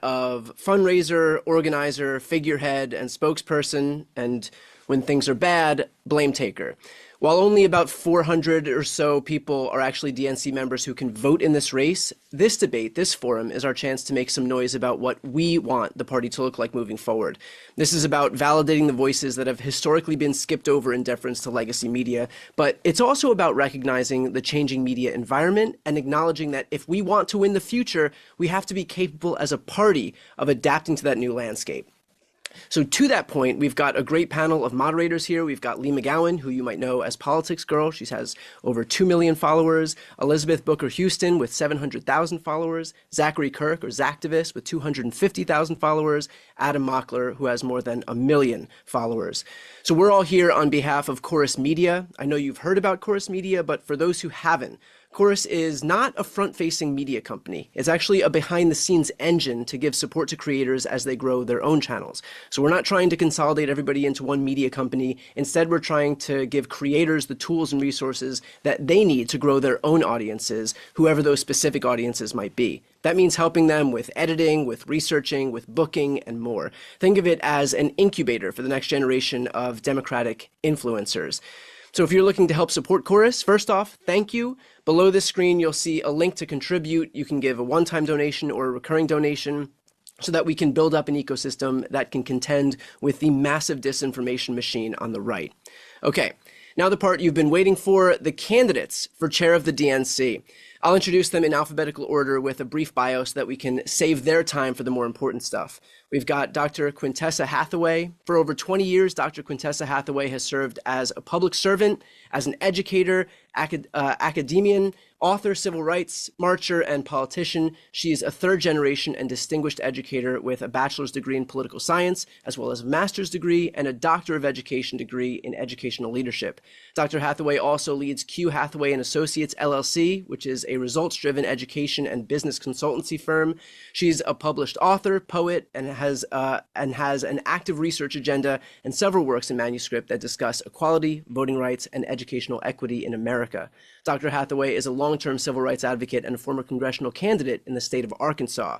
of fundraiser, organizer, figurehead, and spokesperson, and when things are bad, blame taker. While only about 400 or so people are actually DNC members who can vote in this race, this debate, this forum, is our chance to make some noise about what we want the party to look like moving forward. This is about validating the voices that have historically been skipped over in deference to legacy media, but it's also about recognizing the changing media environment and acknowledging that if we want to win the future, we have to be capable as a party of adapting to that new landscape. So to that point, we've got a great panel of moderators here. We've got Lee McGowan, who you might know as Politics Girl. She has over 2 million followers. Elizabeth Booker Houston with 700,000 followers. Zachary Kirk, or Zactivist, with 250,000 followers. Adam Mockler, who has more than 1 million followers. So we're all here on behalf of Chorus Media. I know you've heard about Chorus Media, but for those who haven't, Chorus is not a front-facing media company. It's actually a behind-the-scenes engine to give support to creators as they grow their own channels. So we're not trying to consolidate everybody into one media company. Instead, we're trying to give creators the tools and resources that they need to grow their own audiences, whoever those specific audiences might be. That means helping them with editing, with researching, with booking, and more. Think of it as an incubator for the next generation of democratic influencers. So if you're looking to help support Chorus, first off, thank you. Below this screen, you'll see a link to contribute. You can give a one-time donation or a recurring donation so that we can build up an ecosystem that can contend with the massive disinformation machine on the right. Okay, now the part you've been waiting for, the candidates for chair of the DNC. I'll introduce them in alphabetical order with a brief bio so that we can save their time for the more important stuff. We've got Dr. Quintessa Hathaway. For over 20 years, Dr. Quintessa Hathaway has served as a public servant, as an educator, academician, author, civil rights marcher, and politician. She is a third-generation and distinguished educator with a bachelor's degree in political science, as well as a master's degree and a doctor of education degree in educational leadership. Dr. Hathaway also leads Q Hathaway and Associates LLC, which is a results-driven education and business consultancy firm. She's a published author, poet, and has an active research agenda and several works in manuscript that discuss equality, voting rights, and educational equity in America. Dr. Hathaway is a long-term civil rights advocate and a former congressional candidate in the state of Arkansas.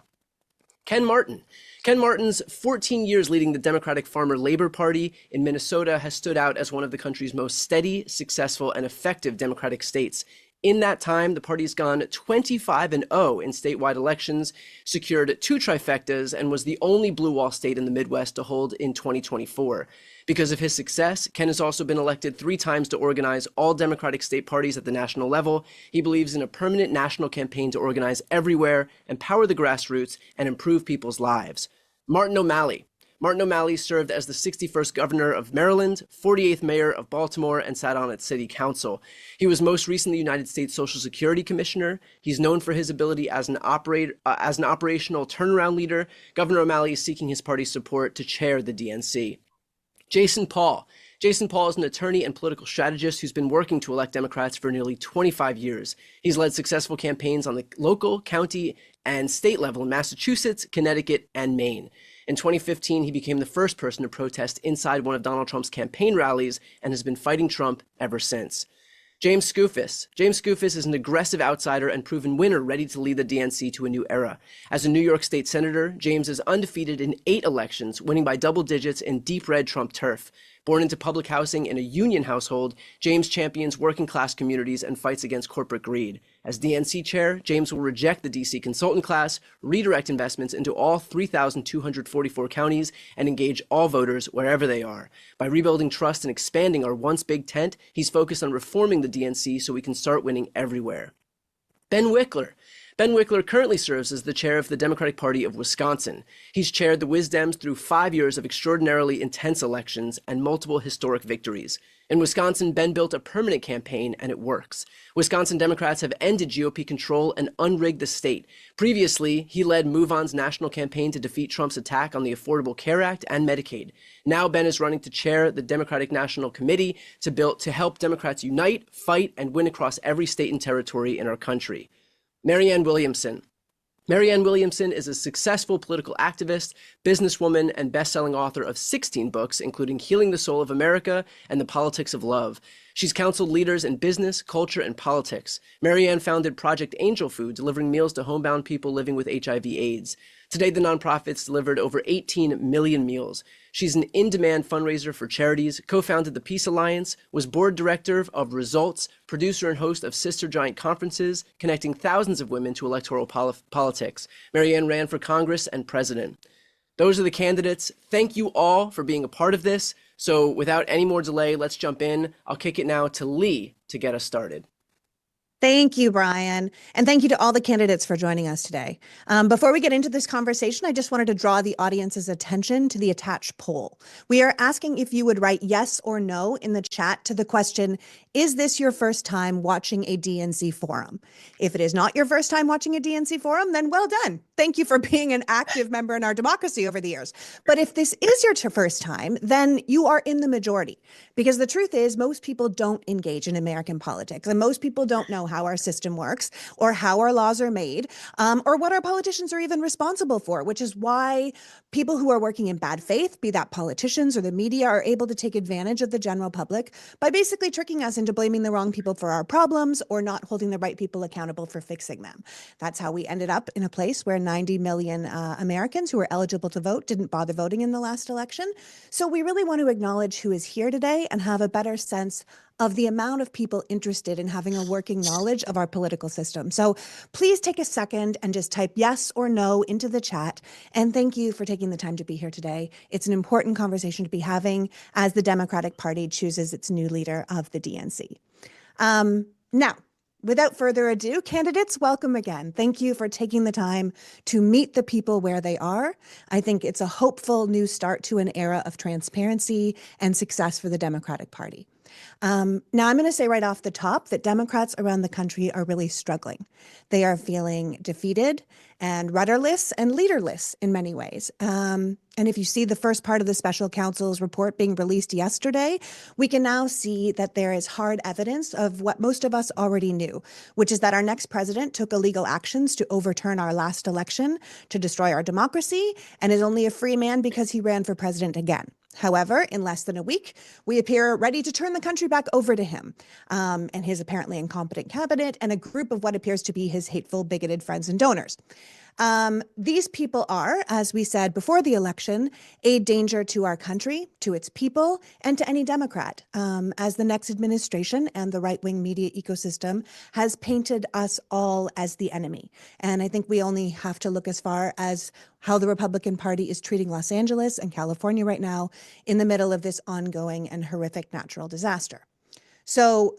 Ken Martin. Ken Martin's 14 years leading the Democratic Farmer Labor Party in Minnesota has stood out as one of the country's most steady, successful, and effective Democratic states. In that time, the party's gone 25-0 in statewide elections, secured 2 trifectas, and was the only blue wall state in the Midwest to hold in 2024. Because of his success, Ken has also been elected 3 times to organize all Democratic state parties at the national level. He believes in a permanent national campaign to organize everywhere, empower the grassroots, and improve people's lives. Martin O'Malley. Martin O'Malley served as the 61st governor of Maryland, 48th mayor of Baltimore, and sat on its city council. He was most recently United States Social Security Commissioner. He's known for his ability as an operational turnaround leader. Governor O'Malley is seeking his party's support to chair the DNC. Jason Paul. Jason Paul is an attorney and political strategist who's been working to elect Democrats for nearly 25 years. He's led successful campaigns on the local, county, and state level in Massachusetts, Connecticut, and Maine. In 2015, he became the first person to protest inside one of Donald Trump's campaign rallies and has been fighting Trump ever since. James Skoufis. James Skoufis is an aggressive outsider and proven winner ready to lead the DNC to a new era. As a New York State Senator, James is undefeated in 8 elections, winning by double digits in deep red Trump turf. Born into public housing in a union household, James champions working-class communities and fights against corporate greed. As DNC chair, James will reject the DC consultant class, redirect investments into all 3,244 counties, and engage all voters wherever they are. By rebuilding trust and expanding our once big tent, he's focused on reforming the DNC so we can start winning everywhere. Ben Wickler. Ben Wickler currently serves as the chair of the Democratic Party of Wisconsin. He's chaired the WisDems through 5 years of extraordinarily intense elections and multiple historic victories. In Wisconsin, Ben built a permanent campaign, and it works. Wisconsin Democrats have ended GOP control and unrigged the state. Previously, he led MoveOn's national campaign to defeat Trump's attack on the Affordable Care Act and Medicaid. Now Ben is running to chair the Democratic National Committee to help Democrats unite, fight, and win across every state and territory in our country. Marianne Williamson. Marianne Williamson is a successful political activist, businesswoman, and best-selling author of 16 books, including Healing the Soul of America and The Politics of Love. She's counseled leaders in business, culture, and politics. Marianne founded Project Angel Food, delivering meals to homebound people living with HIV/AIDS. Today, the nonprofit's delivered over 18 million meals. She's an in-demand fundraiser for charities, co-founded the Peace Alliance, was board director of Results, producer and host of Sister Giant conferences, connecting thousands of women to electoral politics. Marianne ran for Congress and president. Those are the candidates. Thank you all for being a part of this. So without any more delay, let's jump in. I'll kick it now to Lee to get us started. Thank you, Brian. And thank you to all the candidates for joining us today. Before we get into this conversation, I just wanted to draw the audience's attention to the attached poll. We are asking if you would write yes or no in the chat to the question, is this your first time watching a DNC forum? If it is not your first time watching a DNC forum, then well done. Thank you for being an active member in our democracy over the years. But if this is your first time, then you are in the majority. Because the truth is, most people don't engage in American politics, and most people don't know how our system works or how our laws are made, or what our politicians are even responsible for, which is why people who are working in bad faith, be that politicians or the media, are able to take advantage of the general public by basically tricking us into blaming the wrong people for our problems or not holding the right people accountable for fixing them. That's how we ended up in a place where 90 million Americans who were eligible to vote didn't bother voting in the last election. So we really want to acknowledge who is here today and have a better sense of the amount of people interested in having a working knowledge of our political system. So please take a second and just type yes or no into the chat. And thank you for taking the time to be here today. It's an important conversation to be having as the Democratic Party chooses its new leader of the DNC. Now, without further ado, candidates, welcome again. Thank you for taking the time to meet the people where they are. I think it's a hopeful new start to an era of transparency and success for the Democratic Party. Now, I'm going to say right off the top that Democrats around the country are really struggling. They are feeling defeated and rudderless and leaderless in many ways. And if you see the first part of the special counsel's report being released yesterday, we can now see that there is hard evidence of what most of us already knew, which is that our next president took illegal actions to overturn our last election, to destroy our democracy, and is only a free man because he ran for president again. However, in less than a week, we appear ready to turn the country back over to him and his apparently incompetent cabinet and a group of what appears to be his hateful, bigoted friends and donors. These people are, as we said before the election, a danger to our country, to its people, and to any Democrat, as the next administration and the right-wing media ecosystem has painted us all as the enemy. And I think we only have to look as far as how the Republican Party is treating Los Angeles and California right now in the middle of this ongoing and horrific natural disaster. So,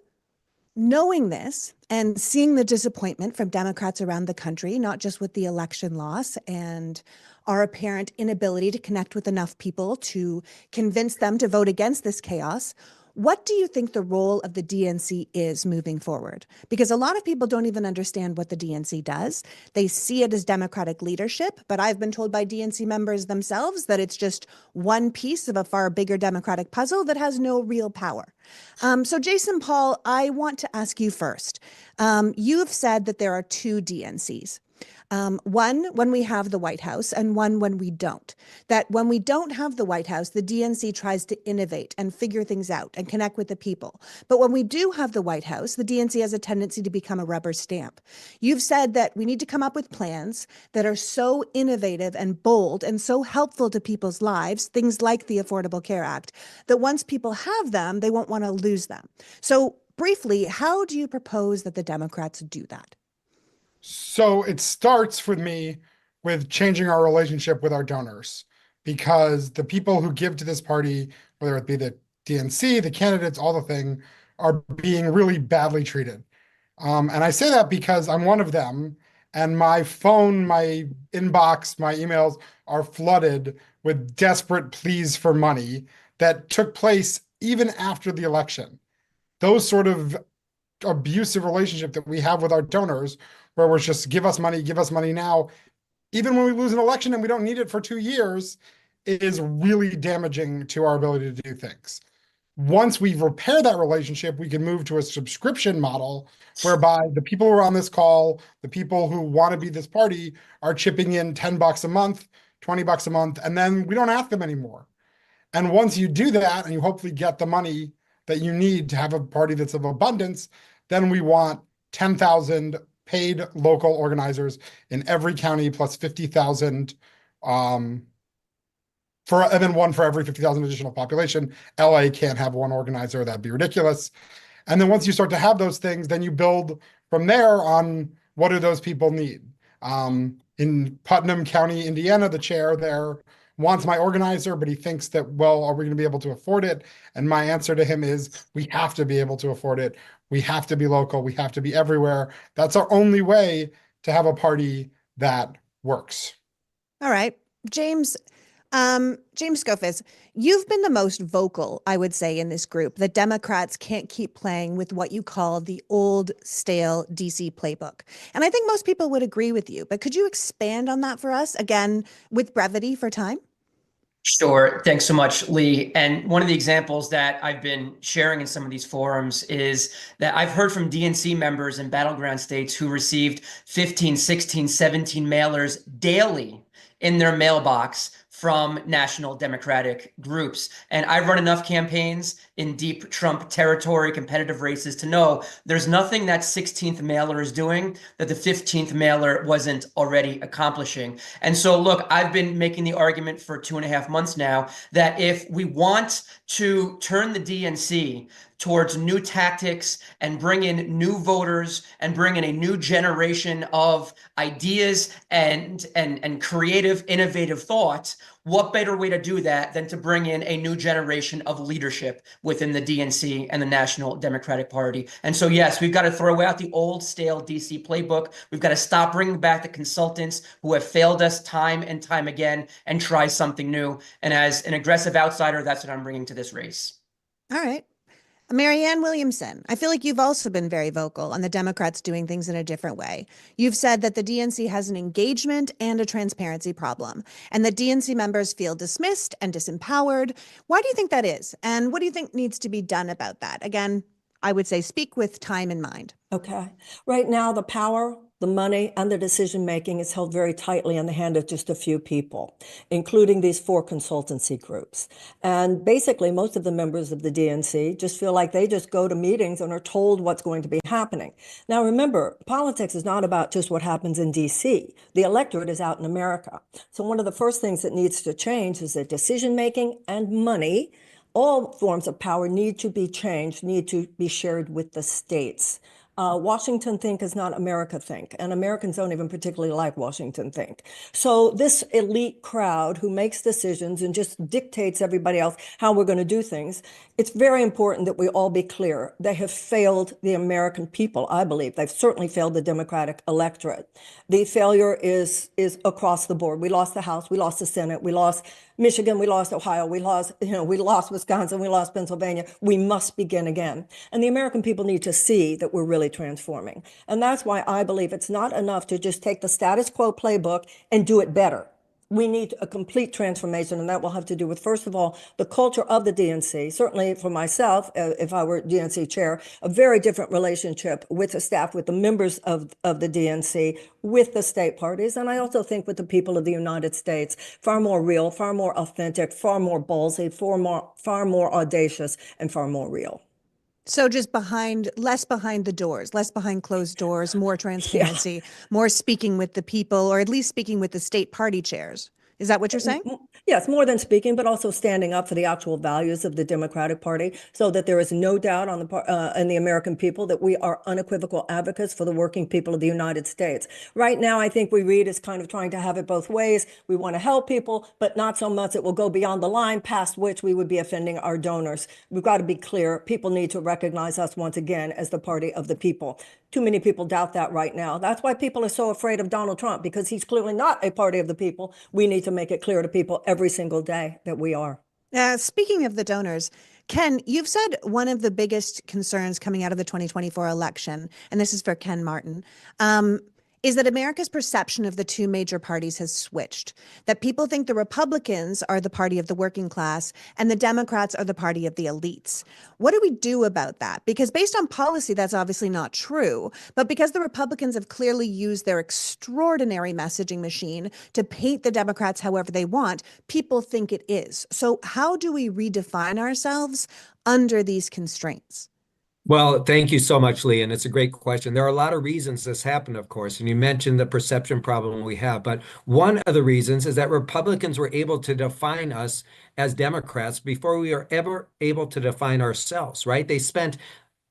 knowing this and seeing the disappointment from Democrats around the country, not just with the election loss and our apparent inability to connect with enough people to convince them to vote against this chaos, what do you think the role of the DNC is moving forward? Because a lot of people don't even understand what the DNC does. They see it as Democratic leadership, but I've been told by DNC members themselves that it's just one piece of a far bigger Democratic puzzle that has no real power. So Jason Paul, I want to ask you first. You've said that there are two DNCs. One when we have the White House and one when we don't. That when we don't have the White House, the DNC tries to innovate and figure things out and connect with the people. But when we do have the White House, the DNC has a tendency to become a rubber stamp. You've said that we need to come up with plans that are so innovative and bold and so helpful to people's lives, things like the Affordable Care Act, that once people have them, they won't want to lose them. So briefly, how do you propose that the Democrats do that? So it starts for me with changing our relationship with our donors, because the people who give to this party, whether it be the DNC, the candidates, all the thing, are being really badly treated. And I say that because I'm one of them, and my phone, my inbox, my emails are flooded with desperate pleas for money that took place even after the election. Those sort of abusive relationship that we have with our donors, where we're just give us money now, even when we lose an election and we don't need it for 2 years, is really damaging to our ability to do things. Once we repair that relationship, we can move to a subscription model whereby the people who are on this call, the people who want to be this party, are chipping in $10 a month, $20 a month, and then we don't ask them anymore. And once you do that and you hopefully get the money that you need to have a party that's of abundance, then we want 10,000 paid local organizers in every county plus 50,000 and then one for every 50,000 additional population. LA can't have one organizer. That'd be ridiculous. And then once you start to have those things, then you build from there on what do those people need. In Putnam County, Indiana, the chair there wants my organizer, but he thinks that, well, are we going to be able to afford it? And my answer to him is, we have to be able to afford it. We have to be local. We have to be everywhere. That's our only way to have a party that works. All right, James. James Scofis, you've been the most vocal, I would say, in this group that Democrats can't keep playing with what you call the old, stale DC playbook. And I think most people would agree with you, but could you expand on that for us, again, with brevity for time? Sure. Thanks so much, Lee. And one of the examples that I've been sharing in some of these forums is that I've heard from DNC members in battleground states who received 15, 16, 17 mailers daily in their mailbox from national Democratic groups. And I've run enough campaigns in deep Trump territory, competitive races, to know there's nothing that 16th mailer is doing that the 15th mailer wasn't already accomplishing. And so, look, I've been making the argument for 2.5 months now that if we want to turn the DNC towards new tactics and bring in new voters and bring in a new generation of ideas and creative, innovative thought, what better way to do that than to bring in a new generation of leadership within the DNC and the National Democratic Party? And so, yes, we've got to throw out the old, stale DC playbook. We've got to stop bringing back the consultants who have failed us time and time again and try something new. And as an aggressive outsider, that's what I'm bringing to this race. All right. Marianne Williamson, I feel like you've also been very vocal on the Democrats doing things in a different way. You've said that the DNC has an engagement and a transparency problem, and that DNC members feel dismissed and disempowered. Why do you think that is? And what do you think needs to be done about that? Again, I would say speak with time in mind. Okay. Right now, the power, the money, and the decision-making is held very tightly in the hand of just a few people, including these 4 consultancy groups. And basically, most of the members of the DNC just feel like they just go to meetings and are told what's going to be happening. Now, remember, politics is not about just what happens in DC. The electorate is out in America. So one of the first things that needs to change is that decision-making and money, all forms of power, need to be changed, need to be shared with the states. Washington think is not America think, and Americans don't even particularly like Washington think. So this elite crowd who makes decisions and just dictates everybody else how we're going to do things, it's very important that we all be clear. They have failed the American people, I believe. They've certainly failed the Democratic electorate. The failure is across the board. We lost the House, we lost the Senate, we lost Michigan, we lost Ohio, we lost Wisconsin, we lost Pennsylvania. We must begin again. And the American people need to see that we're really transforming. And that's why I believe it's not enough to just take the status quo playbook and do it better. We need a complete transformation, and that will have to do with, first of all, the culture of the DNC. Certainly for myself, if I were DNC chair, a very different relationship with the staff, with the members of the DNC, with the state parties, and I also think with the people of the United States, far more real, far more authentic, far more ballsy, far more audacious, and far more real. So just less behind the doors, less behind closed doors, more transparency, more speaking with the people, or at least speaking with the state party chairs. Is that what you're saying? Yes, more than speaking, but also standing up for the actual values of the Democratic Party, so that there is no doubt on in the American people that we are unequivocal advocates for the working people of the United States. Right now, I think we read as kind of trying to have it both ways. We want to help people, but not so much it will go beyond the line past which we would be offending our donors. We've got to be clear. People need to recognize us once again as the party of the people. Too many people doubt that right now. That's why people are so afraid of Donald Trump, because he's clearly not a party of the people. We need to make it clear to people every single day that we are. Speaking of the donors, Ken, you've said one of the biggest concerns coming out of the 2024 election, and this is for Ken Martin, is that America's perception of the two major parties has switched, that people think the Republicans are the party of the working class and the Democrats are the party of the elites. What do we do about that? Because based on policy, that's obviously not true. But because the Republicans have clearly used their extraordinary messaging machine to paint the Democrats however they want, people think it is. So how do we redefine ourselves under these constraints? Well, thank you so much, Lee, and it's a great question. There are a lot of reasons this happened, of course, and you mentioned the perception problem we have. But one of the reasons is that Republicans were able to define us as Democrats before we were ever able to define ourselves, right? They spent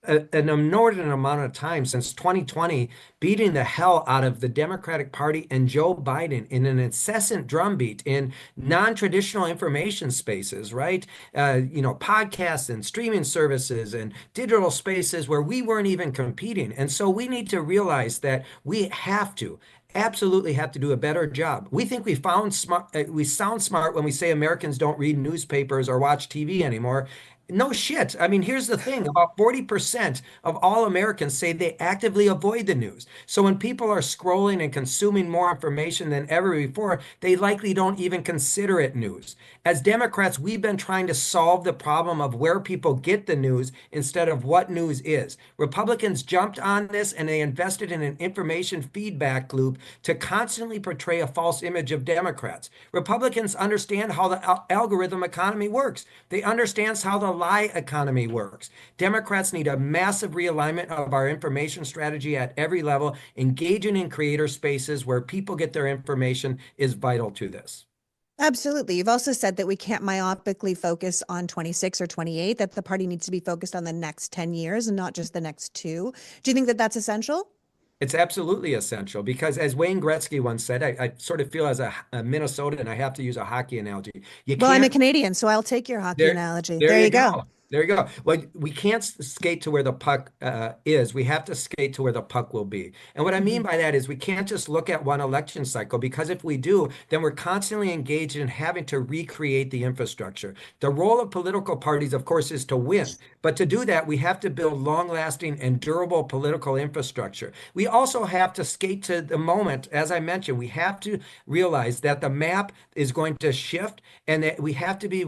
an inordinate amount of time since 2020 beating the hell out of the Democratic Party and Joe Biden in an incessant drumbeat in non-traditional information spaces, right? Podcasts and streaming services and digital spaces where we weren't even competing. And so we need to realize that we absolutely have to do a better job. We think we sound smart when we say Americans don't read newspapers or watch TV anymore. No shit. I mean, here's the thing. About 40% of all Americans say they actively avoid the news. So when people are scrolling and consuming more information than ever before, they likely don't even consider it news. As Democrats, we've been trying to solve the problem of where people get the news instead of what news is. Republicans jumped on this and they invested in an information feedback loop to constantly portray a false image of Democrats. Republicans understand how the algorithm economy works. They understand how the lie economy works. Democrats need a massive realignment of our information strategy at every level. Engaging in creator spaces where people get their information is vital to this. Absolutely. You've also said that we can't myopically focus on 26 or 28, that the party needs to be focused on the next 10 years and not just the next two. Do you think that that's essential? It's absolutely essential because, as Wayne Gretzky once said, I sort of feel as a Minnesotan, I have to use a hockey analogy. Well, I'm a Canadian, so I'll take your hockey analogy. There you go. There you go. Well, we can't skate to where the puck is. We have to skate to where the puck will be. And what I mean by that is we can't just look at one election cycle, because if we do, then we're constantly engaged in having to recreate the infrastructure. The role of political parties, of course, is to win. But to do that, we have to build long-lasting and durable political infrastructure. We also have to skate to the moment. As I mentioned, we have to realize that the map is going to shift, and that we have to be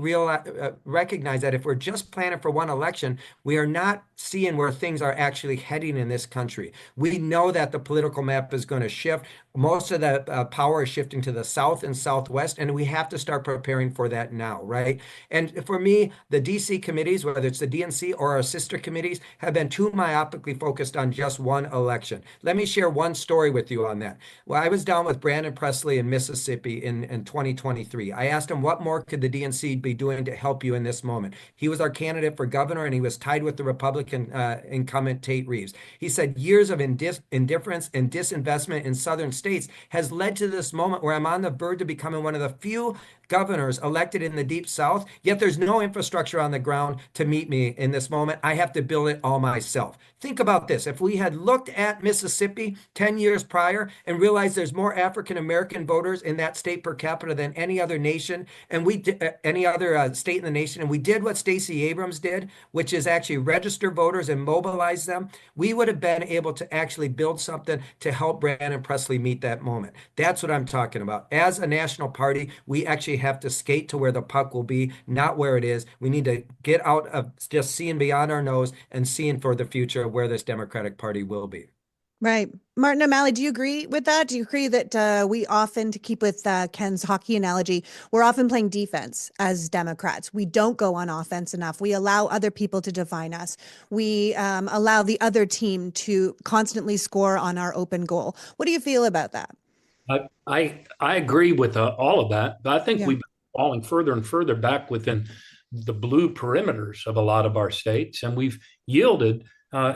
recognize that if we're just planning for one election, we are not seeing where things are actually heading in this country. We know that the political map is going to shift. Most of the power is shifting to the South and Southwest, and we have to start preparing for that now, right? And for me, the DC committees, whether it's the DNC or our sister committees, have been too myopically focused on just one election. Let me share one story with you on that. Well, I was down with Brandon Presley in Mississippi in 2023. I asked him, what more could the DNC be doing to help you in this moment? He was our candidate for governor, and he was tied with the Republican incumbent Tate Reeves. He said years of indifference and disinvestment in southern states has led to this moment where I'm on the verge of becoming one of the few governors elected in the Deep South, yet there's no infrastructure on the ground to meet me in this moment. I have to build it all myself. Think about this. If we had looked at Mississippi 10 years prior and realized there's more African-American voters in that state per capita than any other nation, and any other state in the nation, and we did what Stacey Abrams did, which is actually register voters and mobilize them, we would have been able to actually build something to help Brandon Presley meet that moment. That's what I'm talking about. As a national party, we actually have to skate to where the puck will be, not where it is. We need to get out of just seeing beyond our nose and seeing for the future of where this Democratic Party will be. Right. Martin O'Malley, do you agree with that? Do you agree that we often, to keep with Ken's hockey analogy, we're often playing defense as Democrats? We don't go on offense enough. We allow other people to define us. We allow the other team to constantly score on our open goal. What do you feel about that? I agree with all of that, but I think we've been falling further and further back within the blue perimeters of a lot of our states, and we've yielded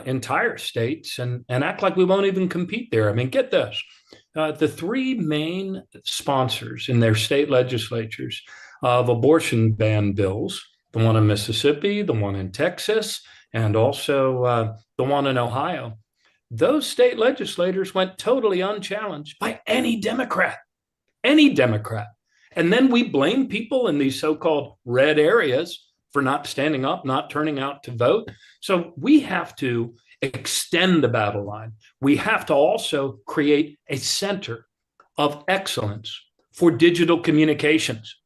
entire states and act like we won't even compete there. I mean, get this. The three main sponsors in their state legislatures of abortion ban bills, the one in Mississippi, the one in Texas, and also the one in Ohio, those state legislators went totally unchallenged by any Democrat. And then we blame people in these so-called red areas for not standing up, not turning out to vote. So we have to extend the battle line. We have to also create a center of excellence for digital communications.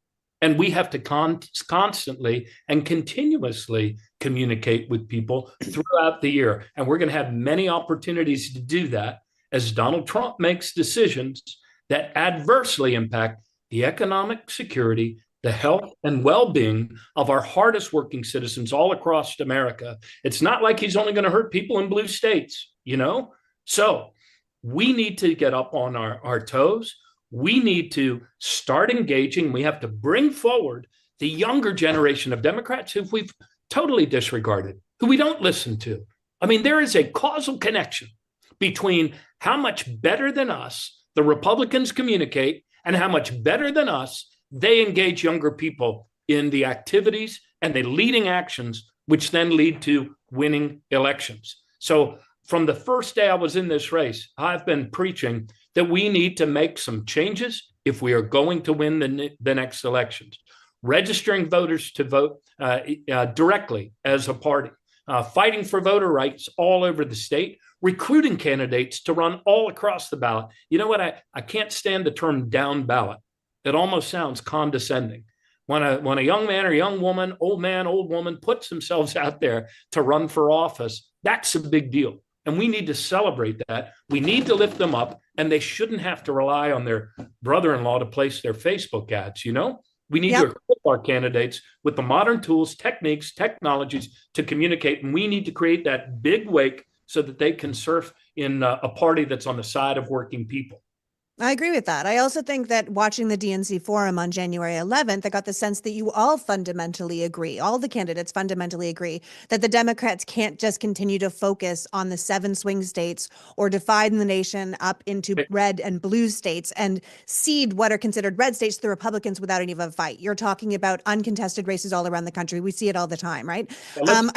And we have to constantly and continuously communicate with people throughout the year. And we're going to have many opportunities to do that as Donald Trump makes decisions that adversely impact the economic security, the health and well-being of our hardest working citizens all across America. It's not like he's only going to hurt people in blue states, you know? So we need to get up on our toes. We need to start engaging. We have to bring forward the younger generation of Democrats who we've totally disregarded, who we don't listen to. I mean, there is a causal connection between how much better than us the Republicans communicate and how much better than us they engage younger people in the activities and the leading actions, which then lead to winning elections. So from the first day I was in this race, I've been preaching that we need to make some changes if we are going to win the next elections. Registering voters to vote directly as a party, fighting for voter rights all over the state, recruiting candidates to run all across the ballot. You know what? I can't stand the term down ballot. It almost sounds condescending. When a young man or young woman, old man, old woman puts themselves out there to run for office, that's a big deal. And we need to celebrate that. We need to lift them up, and they shouldn't have to rely on their brother-in-law to place their Facebook ads, you know? We need to equip our candidates with the modern tools, techniques, technologies to communicate, and we need to create that big wake so that they can surf in a party that's on the side of working people. I agree with that. I also think that watching the DNC forum on January 11th, I got the sense that you all fundamentally agree, all the candidates fundamentally agree that the Democrats can't just continue to focus on the 7 swing states or divide the nation up into red and blue states and cede what are considered red states to the Republicans without any of a fight. You're talking about uncontested races all around the country. We see it all the time, right? Well,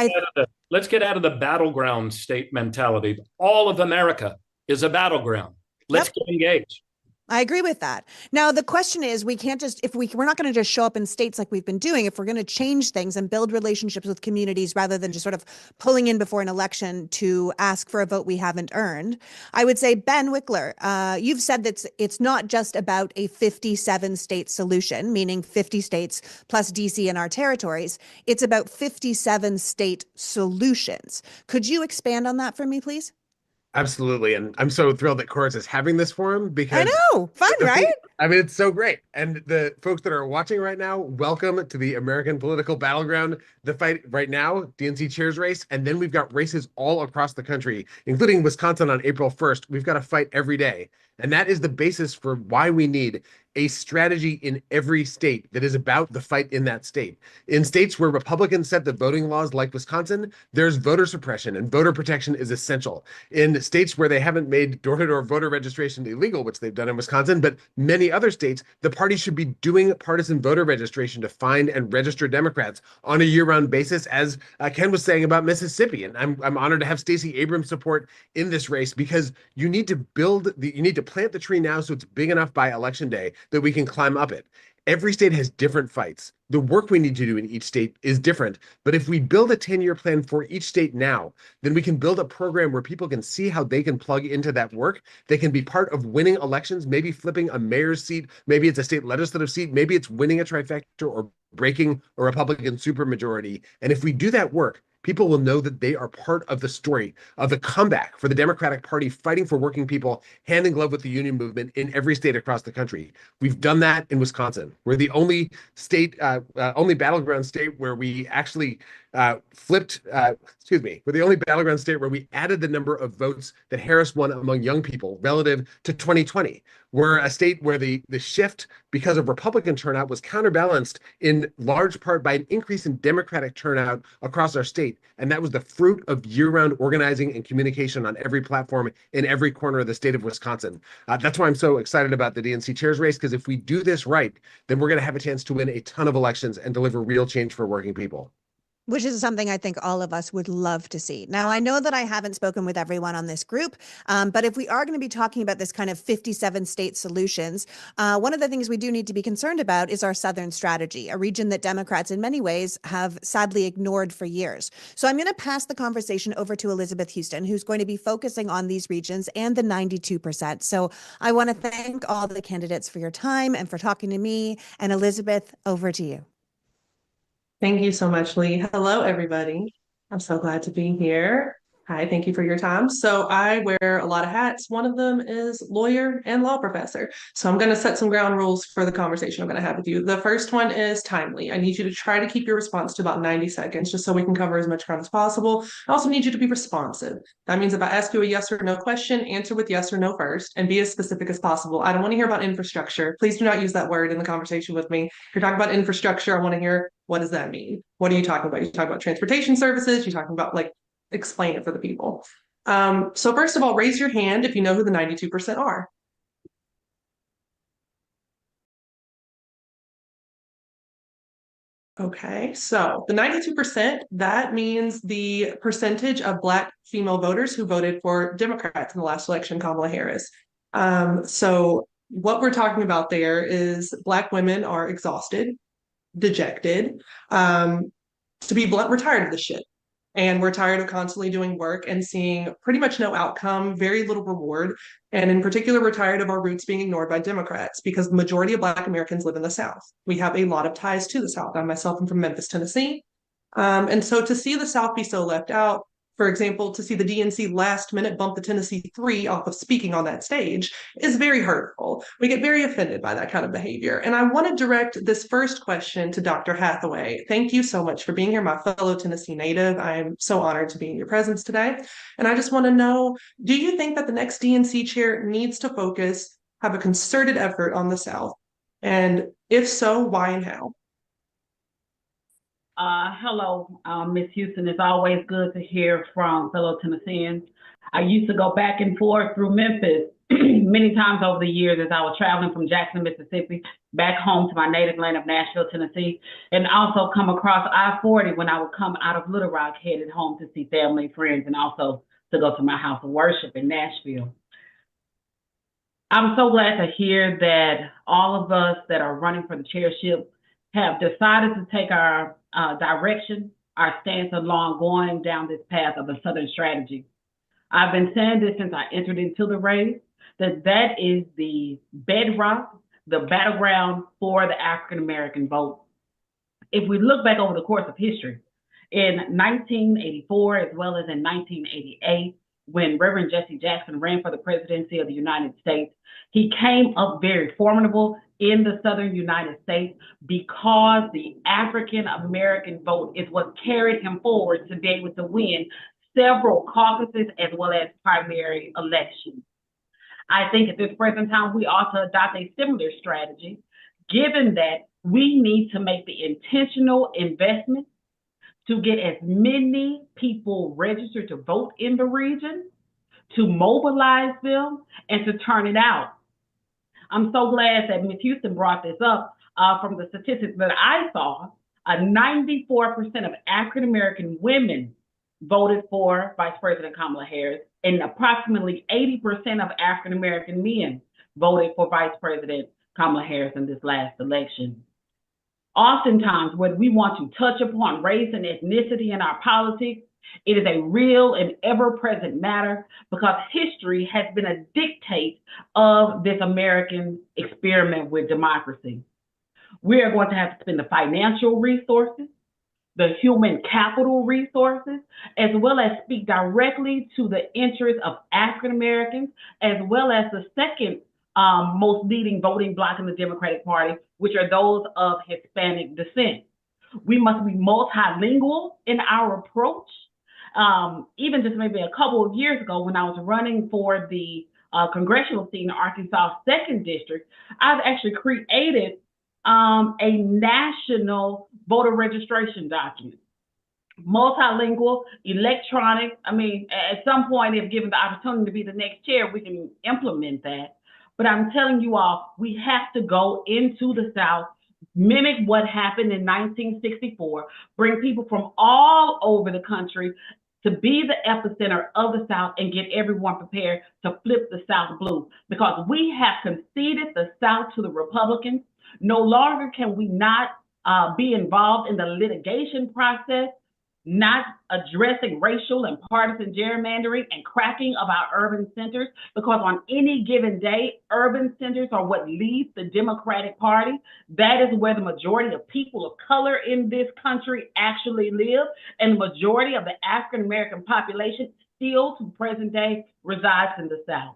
let's get out of the battleground state mentality. All of America is a battleground. Let's get engaged. I agree with that. Now, the question is, we can't just, we're not going to just show up in states like we've been doing. If we're going to change things and build relationships with communities rather than just sort of pulling in before an election to ask for a vote we haven't earned, I would say, Ben Wickler, you've said that it's not just about a 57 state solution, meaning 50 states plus DC and our territories. It's about 57 state solutions. Could you expand on that for me, please? Absolutely. And I'm so thrilled that Chorus is having this forum because I know, fun, right? I mean, it's so great. And the folks that are watching right now, welcome to the American political battleground. The fight right now, DNC chairs race, and then we've got races all across the country, including Wisconsin on April 1st. We've got to fight every day. And that is the basis for why we need a strategy in every state that is about the fight in that state. In states where Republicans set the voting laws like Wisconsin, there's voter suppression and voter protection is essential. In states where they haven't made door-to-door voter registration illegal, which they've done in Wisconsin, but many other states, the party should be doing partisan voter registration to find and register Democrats on a year-round basis, as Ken was saying about Mississippi. And I'm honored to have Stacey Abrams' support in this race because you need to plant the tree now so it's big enough by election day that we can climb up it. Every state has different fights. The work we need to do in each state is different. But if we build a 10-year plan for each state now, then we can build a program where people can see how they can plug into that work. They can be part of winning elections, maybe flipping a mayor's seat. Maybe it's a state legislative seat. Maybe it's winning a trifecta or breaking a Republican supermajority. And if we do that work, people will know that they are part of the story of the comeback for the Democratic Party fighting for working people hand in glove with the union movement in every state across the country. We've done that in Wisconsin. We're the only state, only battleground state where we actually we're the only battleground state where we added the number of votes that Harris won among young people relative to 2020. We're a state where the shift because of Republican turnout was counterbalanced in large part by an increase in Democratic turnout across our state. And that was the fruit of year-round organizing and communication on every platform in every corner of the state of Wisconsin. That's why I'm so excited about the DNC chairs race, because if we do this right, then we're going to have a chance to win a ton of elections and deliver real change for working people. Which is something I think all of us would love to see. Now, I know that I haven't spoken with everyone on this group, but if we are going to be talking about this kind of 57 state solutions, one of the things we do need to be concerned about is our Southern strategy, a region that Democrats in many ways have sadly ignored for years. So I'm going to pass the conversation over to Elizabeth Houston, who's going to be focusing on these regions and the 92%. So I want to thank all the candidates for your time and for talking to me. And Elizabeth, over to you. Thank you so much, Lee. Hello, everybody. I'm so glad to be here. Hi, thank you for your time. So I wear a lot of hats. One of them is lawyer and law professor. So I'm going to set some ground rules for the conversation I'm going to have with you. The first one is timely. I need you to try to keep your response to about 90 seconds, just so we can cover as much ground as possible. I also need you to be responsive. That means if I ask you a yes or no question, answer with yes or no first, and be as specific as possible. I don't want to hear about infrastructure. Please do not use that word in the conversation with me. If you're talking about infrastructure, I want to hear, what does that mean? What are you talking about? You're talking about transportation services? You're talking about, like, explain it for the people. So first of all, raise your hand if you know who the 92% are. Okay, so the 92%, that means the percentage of Black female voters who voted for Democrats in the last election, Kamala Harris. So what we're talking about there is Black women are exhausted, dejected. To be blunt, we're tired of this shit. And we're tired of constantly doing work and seeing pretty much no outcome, very little reward. And in particular, we're tired of our roots being ignored by Democrats because the majority of Black Americans live in the South. We have a lot of ties to the South. I myself am from Memphis, Tennessee. And so to see the South be so left out, for example, to see the DNC last minute bump the Tennessee 3 off of speaking on that stage is very hurtful. We get very offended by that kind of behavior. And I want to direct this first question to Dr. Hathaway. Thank you so much for being here, my fellow Tennessee native. I'm so honored to be in your presence today. And I just want to know, do you think that the next DNC chair needs to focus, have a concerted effort on the South? And if so, why and how? Hello, Ms. Houston. It's always good to hear from fellow Tennesseans. I used to go back and forth through Memphis many times over the years as I was traveling from Jackson, Mississippi, back home to my native land of Nashville, Tennessee, and also come across I-40 when I would come out of Little Rock, headed home to see family, friends, and also to go to my house of worship in Nashville. I'm so glad to hear that all of us that are running for the chairship have decided to take our direction, our stance along going down this path of the Southern strategy. I've been saying this since I entered into the race, that is the bedrock, the battleground for the African-American vote. If we look back over the course of history, in 1984, as well as in 1988, when Reverend Jesse Jackson ran for the presidency of the United States, he came up very formidable in the Southern United States because the African American vote is what carried him forward to be able to win several caucuses as well as primary elections. I think at this present time, we ought to adopt a similar strategy, given that we need to make the intentional investment to get as many people registered to vote in the region, to mobilize them, and to turn it out. I'm so glad that Ms. Houston brought this up. From the statistics that I saw, 94% of African-American women voted for Vice President Kamala Harris, and approximately 80% of African-American men voted for Vice President Kamala Harris in this last election. Oftentimes, when we want to touch upon race and ethnicity in our politics, it is a real and ever-present matter because history has been a dictate of this American experiment with democracy. We are going to have to spend the financial resources, the human capital resources, as well as speak directly to the interests of African Americans, as well as the second most leading voting bloc in the Democratic Party, which are those of Hispanic descent. We must be multilingual in our approach. Even just maybe a couple of years ago when I was running for the congressional seat in Arkansas 2nd District, I've actually created a national voter registration document. Multilingual, electronic. I mean, at some point, if given the opportunity to be the next chair, we can implement that. But I'm telling you all, we have to go into the South, mimic what happened in 1964, bring people from all over the country to be the epicenter of the South and get everyone prepared to flip the South blue, because we have conceded the South to the Republicans. No longer can we not be involved in the litigation process, not addressing racial and partisan gerrymandering and cracking of our urban centers, because on any given day, urban centers are what leads the Democratic Party. That is where the majority of people of color in this country actually live, and the majority of the African American population still to present day resides in the South.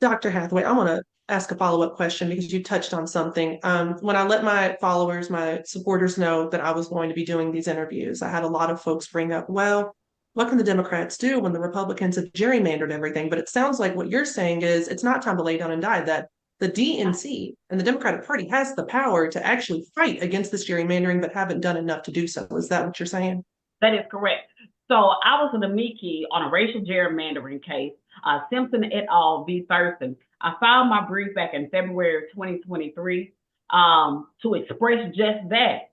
Dr. Hathaway, I want to ask a follow-up question because you touched on something. When I let my followers, my supporters know that I was going to be doing these interviews, I had a lot of folks bring up, well, what can the Democrats do when the Republicans have gerrymandered everything? But it sounds like what you're saying is it's not time to lay down and die, that the DNC and the Democratic Party has the power to actually fight against this gerrymandering, but haven't done enough to do so. Is that what you're saying? That is correct. So I was an amici on a racial gerrymandering case, Simpson et al. V. Thurston. I filed my brief back in February of 2023 to express just that.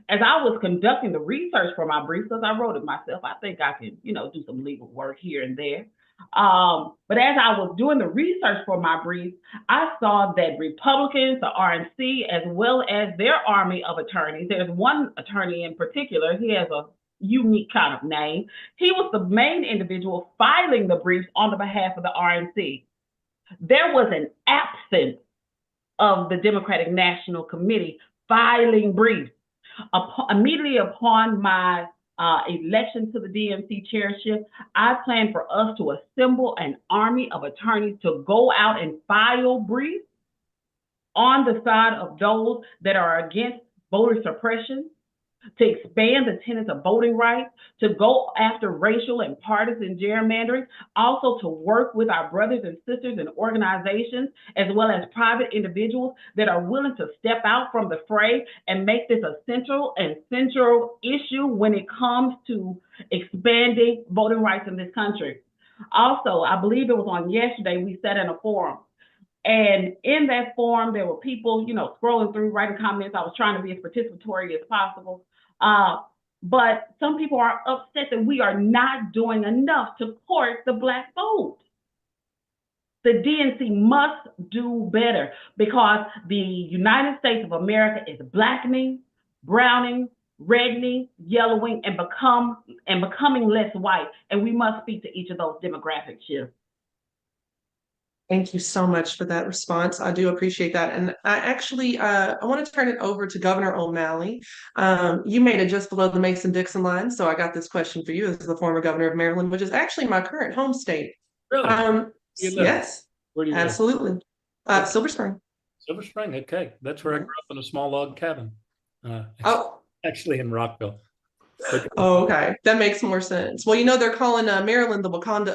As I was conducting the research for my brief, because I wrote it myself, I think I can, do some legal work here and there. But as I was doing the research for my brief, I saw that Republicans, the RNC, as well as their army of attorneys, there's one attorney in particular, he has a unique kind of name. He was the main individual filing the briefs on the behalf of the RNC. There was an absence of the Democratic National Committee filing briefs. Immediately upon my election to the DNC chairship, I planned for us to assemble an army of attorneys to go out and file briefs on the side of those that are against voter suppression, to expand the tenets of voting rights, to go after racial and partisan gerrymandering, also to work with our brothers and sisters in organizations, as well as private individuals that are willing to step out from the fray and make this a central issue when it comes to expanding voting rights in this country. Also, I believe it was on yesterday, we sat in a forum. And in that forum, there were people, scrolling through, writing comments. I was trying to be as participatory as possible. But some people are upset that we are not doing enough to court the Black vote. The DNC must do better, because the United States of America is blackening, browning, reddening, yellowing, and becoming less white. And we must speak to each of those demographic shifts. Thank you so much for that response. I do appreciate that. And I actually, I want to turn it over to Governor O'Malley. You made it just below the Mason-Dixon line. So I got this question for you as the former governor of Maryland, which is actually my current home state. Really? Yes, Where do you absolutely. live? Silver Spring. Silver Spring, okay. That's where I grew up in a small log cabin. Oh. Actually in Rockville. Okay. Oh, okay. That makes more sense. Well, they're calling Maryland the Wakanda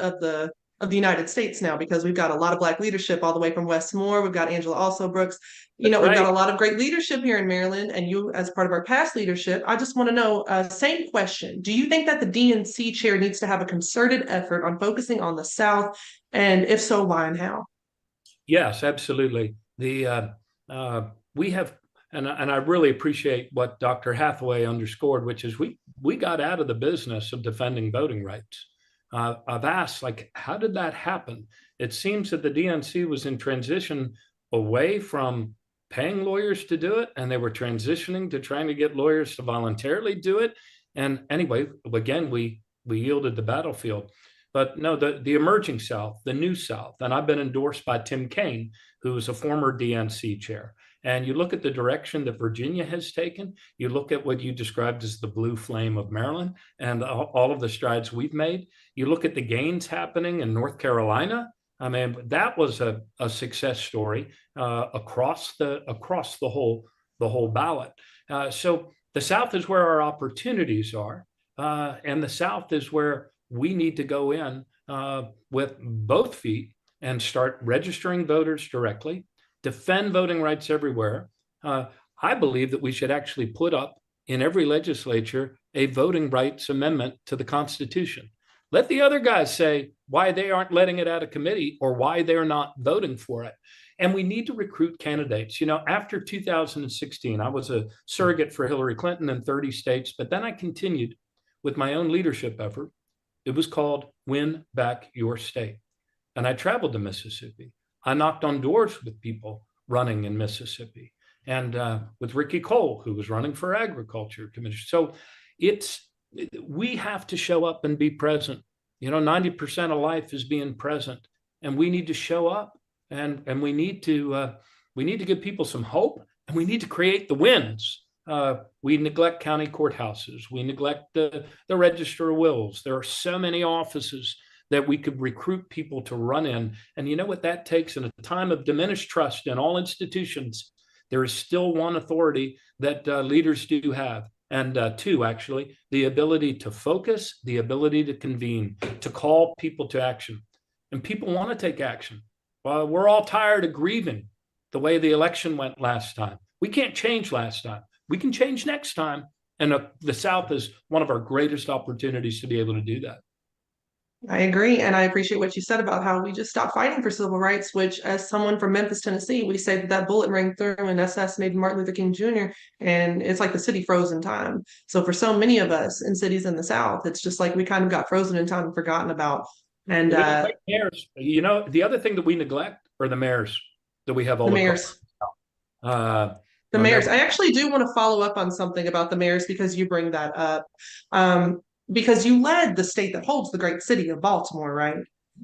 of the United States now, because we've got a lot of Black leadership all the way from West Moore. We've got Angela Also Brooks. We've got a lot of great leadership here in Maryland, and you as part of our past leadership. I just want to know, same question. Do you think that the DNC chair needs to have a concerted effort on focusing on the South? And if so, why and how? Yes, absolutely. We have, and I really appreciate what Dr. Hathaway underscored, which is we got out of the business of defending voting rights. I've asked, how did that happen? It seems that the DNC was in transition away from paying lawyers to do it, and they were transitioning to trying to get lawyers to voluntarily do it. And anyway, again, we yielded the battlefield. But no, the emerging South, the new South, and I've been endorsed by Tim Kaine, who is a former DNC chair. And you look at the direction that Virginia has taken, you look at what you described as the blue flame of Maryland and all of the strides we've made. You look at the gains happening in North Carolina. I mean, that was a success story across the whole ballot. So the South is where our opportunities are, and the South is where we need to go in with both feet and start registering voters directly, defend voting rights everywhere. I believe that we should actually put up in every legislature a voting rights amendment to the Constitution. Let the other guys say why they aren't letting it out of committee or why they're not voting for it. And we need to recruit candidates. You know, after 2016, I was a surrogate for Hillary Clinton in 30 states, but then I continued with my own leadership effort. It was called Win Back Your State. And I traveled to Mississippi. I knocked on doors with people running in Mississippi and with Ricky Cole, who was running for agriculture commissioner. So we have to show up and be present. You know, 90% of life is being present, and we need to show up, and we need to give people some hope, and we need to create the wins. We neglect county courthouses. We neglect the register of wills. There are so many offices that we could recruit people to run in. And you know what that takes? In a time of diminished trust in all institutions, there is still one authority that leaders do have. And two, actually, the ability to focus, the ability to convene, to call people to action. And people want to take action. Well, we're all tired of grieving the way the election went last time. We can't change last time. We can change next time. And the South is one of our greatest opportunities to be able to do that. I agree. And I appreciate what you said about how we just stopped fighting for civil rights, which, as someone from Memphis, Tennessee, we say that bullet rang through and assassinated Martin Luther King Jr. And it's like the city froze in time. So for so many of us in cities in the South, it's just like we kind of got frozen in time and forgotten about. And mayors, you know, the other thing that we neglect are the mayors that we have all the mayors. The mayors. I actually do want to follow up on something about the mayors because you bring that up. Because you led the state that holds the great city of Baltimore, right?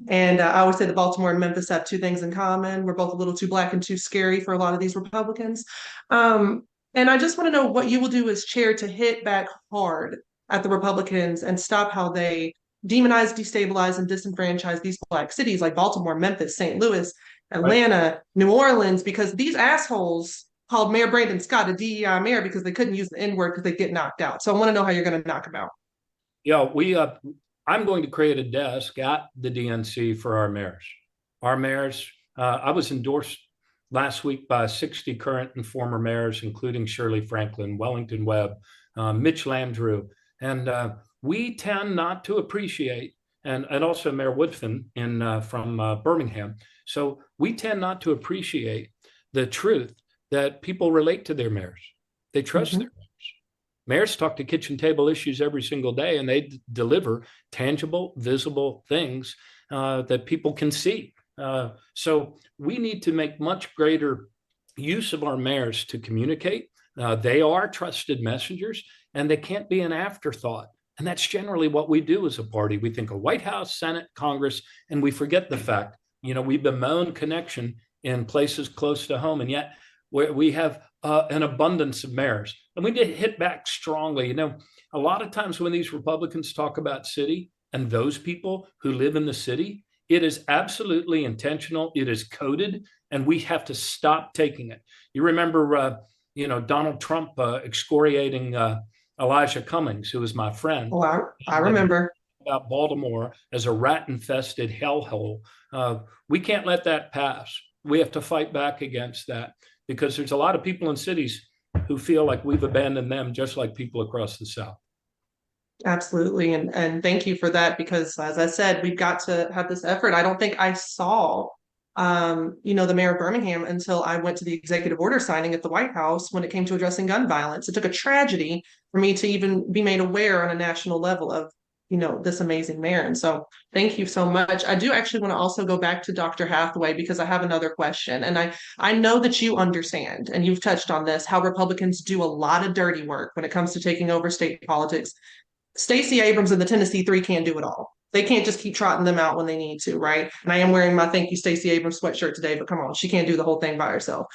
And I always say that Baltimore and Memphis have two things in common. We're both a little too black and too scary for a lot of these Republicans. And I just want to know what you will do as chair to hit back hard at the Republicans and stop how they demonize, destabilize, and disenfranchise these black cities like Baltimore, Memphis, St. Louis, Atlanta, New Orleans, because these assholes called Mayor Brandon Scott a DEI mayor because they couldn't use the N-word because they get knocked out. So I want to know how you're going to knock them out. Yeah, I'm going to create a desk at the DNC for our mayors. Our mayors, I was endorsed last week by 60 current and former mayors, including Shirley Franklin, Wellington Webb, Mitch Landrieu. And we tend not to appreciate, and also Mayor Woodfin from Birmingham. So we tend not to appreciate the truth that people relate to their mayors. They trust their mayors. Mayors talk to kitchen table issues every single day, and they deliver tangible, visible things that people can see. So we need to make much greater use of our mayors to communicate. They are trusted messengers, and they can't be an afterthought. And that's generally what we do as a party. We think of White House, Senate, Congress, and we forget the fact, you know, we bemoan connection in places close to home, and yet we have an abundance of mayors. And we did hit back strongly. You know, a lot of times when these Republicans talk about city and those people who live in the city, it is absolutely intentional. It is coded, and we have to stop taking it. You remember, Donald Trump excoriating Elijah Cummings, who was my friend. Oh, I remember. About Baltimore as a rat-infested hellhole. We can't let that pass. We have to fight back against that, because there's a lot of people in cities who feel like we've abandoned them, just like people across the South. Absolutely. And thank you for that, because as I said, we've got to have this effort. I don't think I saw, the mayor of Birmingham until I went to the executive order signing at the White House when it came to addressing gun violence. It took a tragedy for me to even be made aware on a national level of, this amazing mayor. And so thank you so much. I do actually want to also go back to Dr. Hathaway, because I have another question. And I know that you understand, and you've touched on this, how Republicans do a lot of dirty work when it comes to taking over state politics. Stacey Abrams and the Tennessee Three can't do it all. They can't just keep trotting them out when they need to, right? And I am wearing my Thank You Stacey Abrams sweatshirt today, but come on, she can't do the whole thing by herself.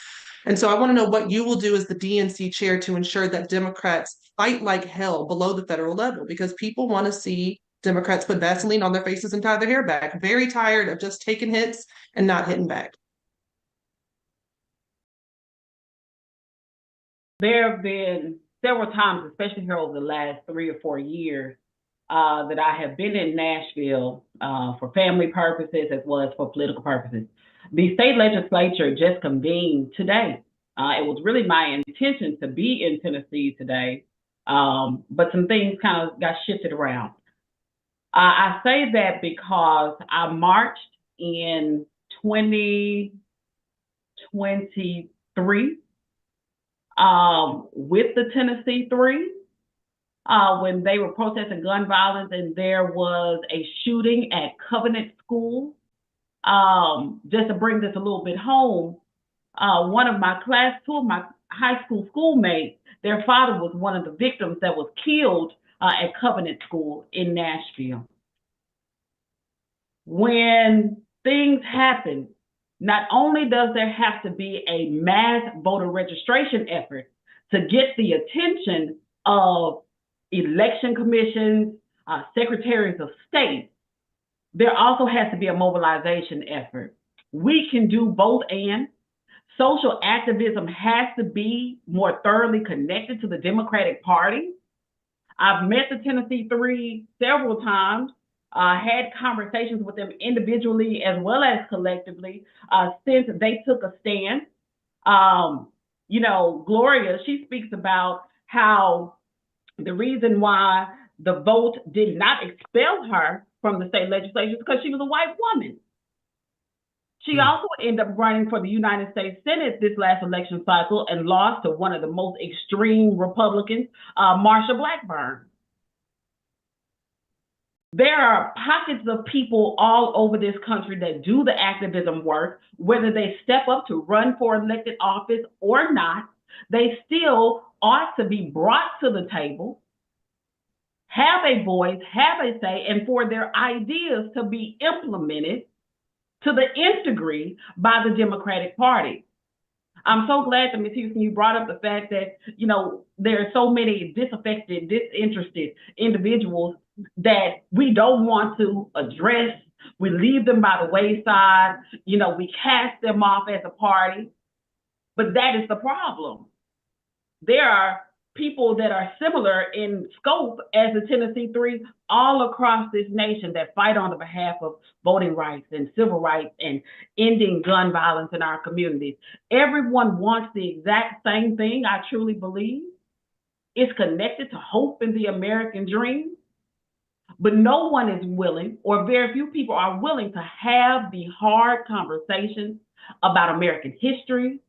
And so I want to know what you will do as the DNC chair to ensure that Democrats fight like hell below the federal level, because people want to see Democrats put Vaseline on their faces and tie their hair back. Very tired of just taking hits and not hitting back. There have been several times, especially here over the last 3 or 4 years, that I have been in Nashville for family purposes as well as for political purposes. The state legislature just convened today. It was really my intention to be in Tennessee today, but some things kind of got shifted around. I say that because I marched in 2023 with the Tennessee Three when they were protesting gun violence, and there was a shooting at Covenant School. Just to bring this a little bit home, one of my two of my high school schoolmates, their father was one of the victims that was killed at Covenant School in Nashville. When things happen, not only does there have to be a mass voter registration effort to get the attention of election commissions, secretaries of state, there also has to be a mobilization effort. We can do both and. Social activism has to be more thoroughly connected to the Democratic Party. I've met the Tennessee Three several times, had conversations with them individually as well as collectively since they took a stand. Gloria, she speaks about how the reason why the vote did not expel her from the state legislature is because she was a white woman. She also ended up running for the United States Senate this last election cycle and lost to one of the most extreme Republicans, Marsha Blackburn. There are pockets of people all over this country that do the activism work, whether they step up to run for elected office or not. They still ought to be brought to the table, have a voice, have a say, and for their ideas to be implemented to the nth degree by the Democratic Party. I'm so glad that Ms. Houston, you brought up the fact that, there are so many disaffected, disinterested individuals that we don't want to address. We leave them by the wayside. We cast them off as a party. But that is the problem. There are people that are similar in scope as the Tennessee Three all across this nation that fight on the behalf of voting rights and civil rights and ending gun violence in our communities. Everyone wants the exact same thing, I truly believe. It's connected to hope in the American dream. But no one is willing, or very few people are willing to have the hard conversations about American history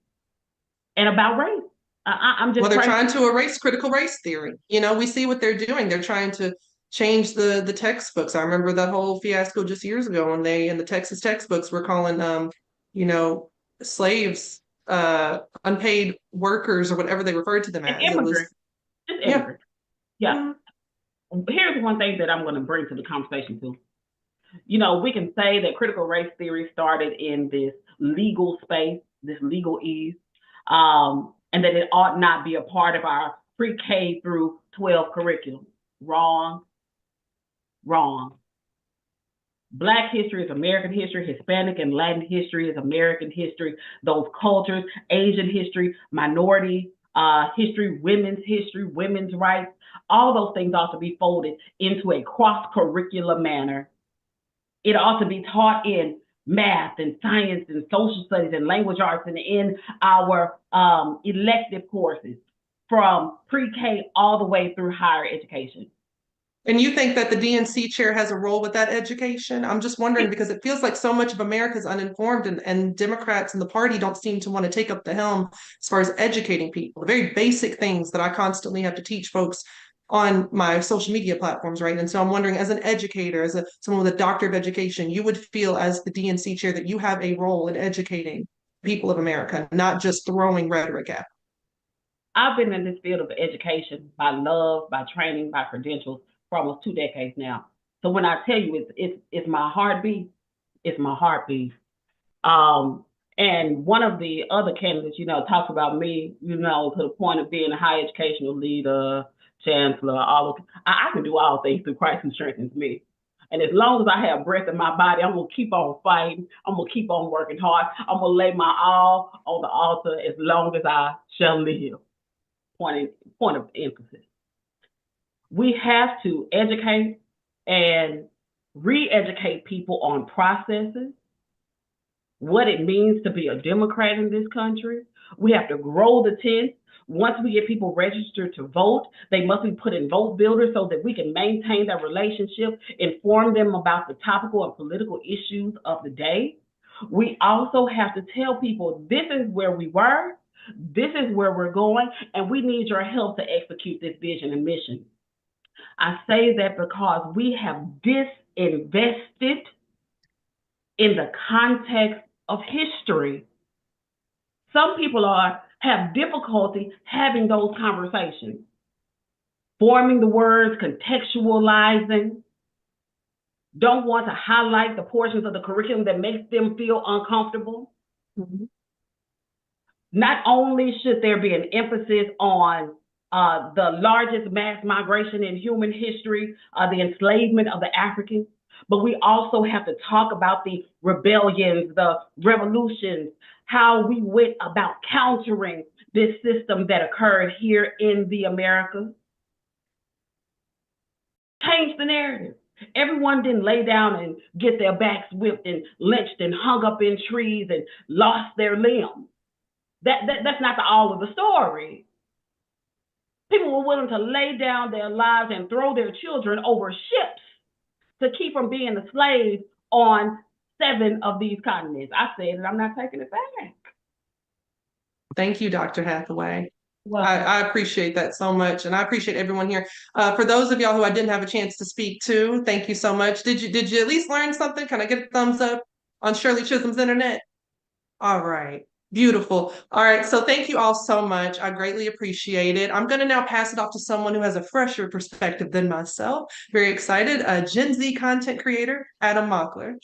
and about race. I'm just they're trying to erase critical race theory. We see what they're doing. They're trying to change the textbooks. I remember that whole fiasco just years ago when they, in the Texas textbooks, were calling, slaves, unpaid workers or whatever they referred to them as. Immigrants. Yeah. Here's one thing that I'm going to bring to the conversation too. We can say that critical race theory started in this legal space, this legalese, and that it ought not be a part of our pre-K through 12 curriculum. Wrong. Black history is American history. Hispanic and Latin history is American history. Those cultures, Asian history, minority history, women's rights, all those things ought to be folded into a cross-curricular manner. It ought to be taught in math and science and social studies and language arts and in our elective courses from pre-K all the way through higher education. And you think that the DNC chair has a role with that education? I'm just wondering because it feels like so much of America is uninformed and Democrats and the party don't seem to want to take up the helm as far as educating people. The very basic things that I constantly have to teach folks on my social media platforms, right? And so I'm wondering, as an educator, someone with a doctor of education, you would feel as the DNC chair that you have a role in educating people of America, not just throwing rhetoric at them. I've been in this field of education by love, by training, by credentials for almost 2 decades now. So when I tell you it's my heartbeat, it's my heartbeat. And one of the other candidates, talks about me, to the point of being a high educational leader, chancellor, I can do all things through Christ who strengthens me. And as long as I have breath in my body, I'm going to keep on fighting. I'm going to keep on working hard. I'm going to lay my all on the altar as long as I shall live. Point of emphasis. We have to educate and re-educate people on processes, what it means to be a Democrat in this country. We have to grow the tent. Once we get people registered to vote, they must be put in vote builders so that we can maintain that relationship, inform them about the topical and political issues of the day. We also have to tell people this is where we were, this is where we're going, and we need your help to execute this vision and mission. I say that because we have disinvested in the context of history. Some people have difficulty having those conversations, forming the words, contextualizing, don't want to highlight the portions of the curriculum that makes them feel uncomfortable. Mm-hmm. Not only should there be an emphasis on the largest mass migration in human history, the enslavement of the Africans, but we also have to talk about the rebellions, the revolutions, how we went about countering this system that occurred here in the Americas. Change the narrative. Everyone didn't lay down and get their backs whipped and lynched and hung up in trees and lost their limbs. That's not the all of the story. People were willing to lay down their lives and throw their children over ships to keep from being a slave on 7 of these continents. I said it, I'm not taking it back. Thank you, Dr. Hathaway. Well, I appreciate that so much, and I appreciate everyone here. For those of y'all who I didn't have a chance to speak to, thank you so much. Did you at least learn something? Can I get a thumbs up on Shirley Chisholm's internet? All right, beautiful. All right, so thank you all so much. I greatly appreciate it. I'm going to now pass it off to someone who has a fresher perspective than myself. Very excited. Gen Z content creator, Adam Mockler.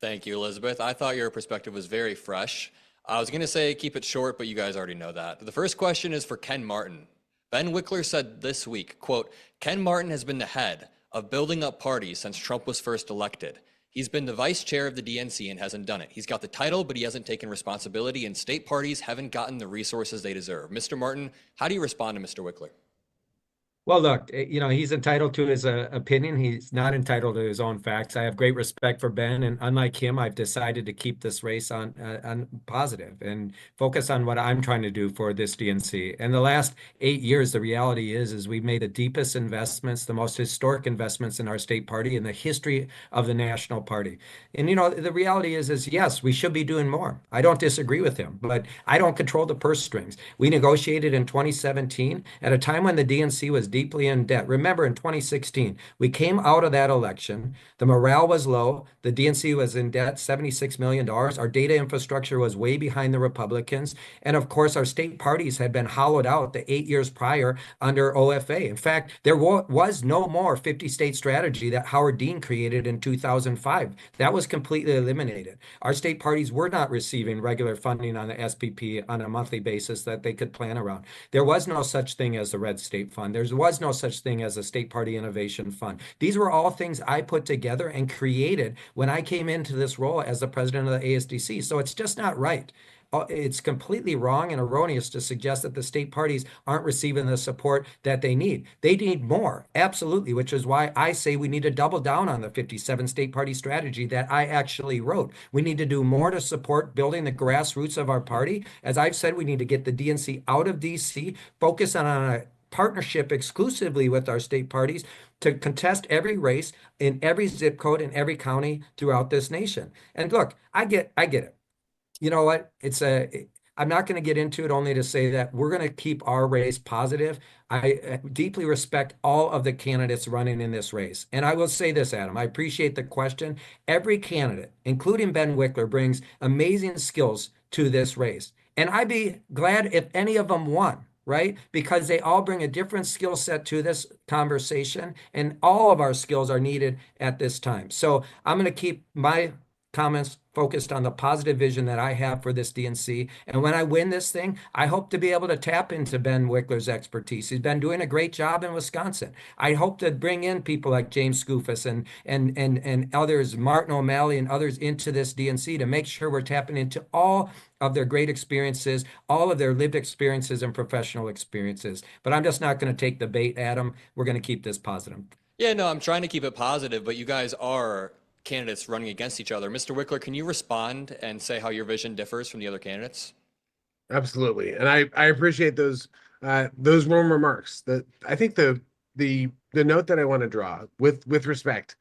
Thank you, Elizabeth. I thought your perspective was very fresh. I was going to say keep it short, but you guys already know that. The first question is for Ken Martin. Ben Wickler said this week, quote, Ken Martin has been the head of building up parties since Trump was first elected. He's been the vice chair of the DNC and hasn't done it. He's got the title, but he hasn't taken responsibility, and state parties haven't gotten the resources they deserve. Mr. Martin, how do you respond to Mr. Wickler? Well, look, he's entitled to his opinion. He's not entitled to his own facts. I have great respect for Ben, and unlike him, I've decided to keep this race on positive and focus on what I'm trying to do for this DNC. And the last 8 years, the reality is we've made the deepest investments, the most historic investments in our state party in the history of the national party. And the reality is yes, we should be doing more. I don't disagree with him, but I don't control the purse strings. We negotiated in 2017 at a time when the DNC was deeply in debt. Remember, in 2016, we came out of that election. The morale was low. The DNC was in debt, $76 million. Our data infrastructure was way behind the Republicans. And of course, our state parties had been hollowed out the 8 years prior under OFA. In fact, there was no more 50-state strategy that Howard Dean created in 2005. That was completely eliminated. Our state parties were not receiving regular funding on the SPP on a monthly basis that they could plan around. There was no such thing as the Red State Fund. There was no such thing as a State Party Innovation Fund. These were all things I put together and created when I came into this role as the president of the ASDC. So it's just not right. It's completely wrong and erroneous to suggest that the state parties aren't receiving the support that they need. They need more, absolutely, which is why I say we need to double down on the 57 state party strategy that I actually wrote. We need to do more to support building the grassroots of our party. As I've said, we need to get the DNC out of DC, focus on a partnership exclusively with our state parties to contest every race in every zip code in every county throughout this nation. And look, I get it. You know what? I'm not going to get into it, only to say that we're going to keep our race positive. I deeply respect all of the candidates running in this race. And I will say this, Adam, I appreciate the question. Every candidate, including Ben Wickler, brings amazing skills to this race. And I'd be glad if any of them won, right? Because they all bring a different skill set to this conversation, and all of our skills are needed at this time. So I'm going to keep my comments focused on the positive vision that I have for this DNC. And when I win this thing, I hope to be able to tap into Ben Wickler's expertise. He's been doing a great job in Wisconsin. I hope to bring in people like James Skoufis and others, Martin O'Malley and others into this DNC to make sure we're tapping into all of their great experiences, all of their lived experiences and professional experiences. But I'm just not going to take the bait, Adam. We're going to keep this positive. Yeah, no, I'm trying to keep it positive, but you guys are candidates running against each other. Mr. Wickler, can you respond and say how your vision differs from the other candidates? Absolutely. And I appreciate those warm remarks. That I think the note that I want to draw with respect,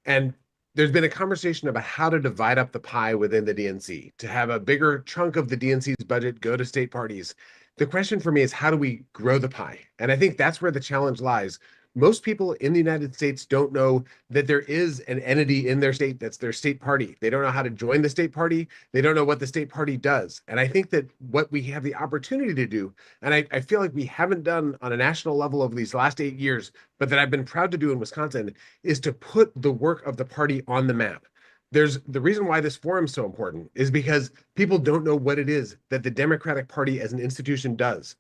and there's been a conversation about how to divide up the pie within the DNC, to have a bigger chunk of the DNC's budget go to state parties. The question for me is, how do we grow the pie? And I think that's where the challenge lies. Most people in the United States don't know that there is an entity in their state that's their state party. They don't know how to join the state party. They don't know what the state party does. And I think that what we have the opportunity to do, and I feel like we haven't done on a national level over these last 8 years, but that I've been proud to do in Wisconsin, is to put the work of the party on the map. There's the reason why this forum is so important is because people don't know what it is that the Democratic Party as an institution does.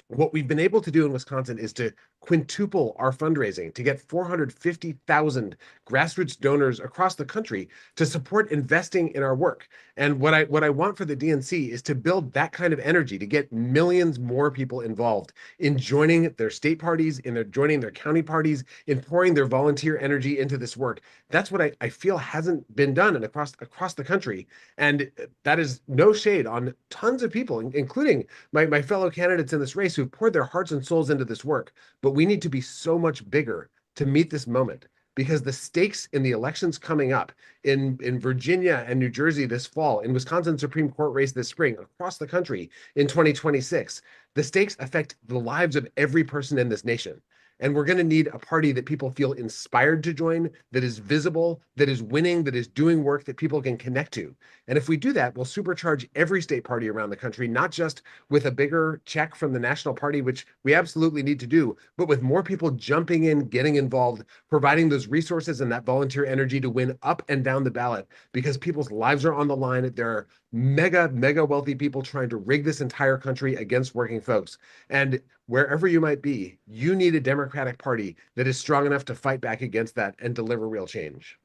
What we've been able to do in Wisconsin is to quintuple our fundraising, to get 450,000 grassroots donors across the country to support investing in our work. And what I want for the DNC is to build that kind of energy, to get millions more people involved in joining their state parties, joining their county parties, in pouring their volunteer energy into this work. That's what I feel hasn't been done across the country. And that is no shade on tons of people, including my fellow candidates in this race who've poured their hearts and souls into this work. But we need to be so much bigger to meet this moment, because the stakes in the elections coming up in Virginia and New Jersey this fall, in Wisconsin Supreme Court race this spring, across the country in 2026, the stakes affect the lives of every person in this nation. And we're going to need a party that people feel inspired to join, that is visible, that is winning, that is doing work that people can connect to. And if we do that, we'll supercharge every state party around the country, not just with a bigger check from the national party, which we absolutely need to do, but with more people jumping in, getting involved, providing those resources and that volunteer energy to win up and down the ballot, because people's lives are on the line. There are mega wealthy people trying to rig this entire country against working folks. And wherever you might be, you need a Democratic Party that is strong enough to fight back against that and deliver real change.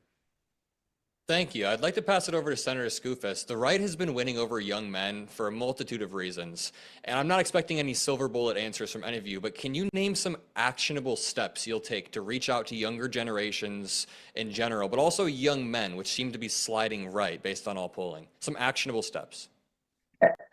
Thank you. I'd like to pass it over to Senator Skoufis. The right has been winning over young men for a multitude of reasons, and I'm not expecting any silver bullet answers from any of you, but can you name some actionable steps you'll take to reach out to younger generations in general, but also young men, which seem to be sliding right based on all polling? Some actionable steps.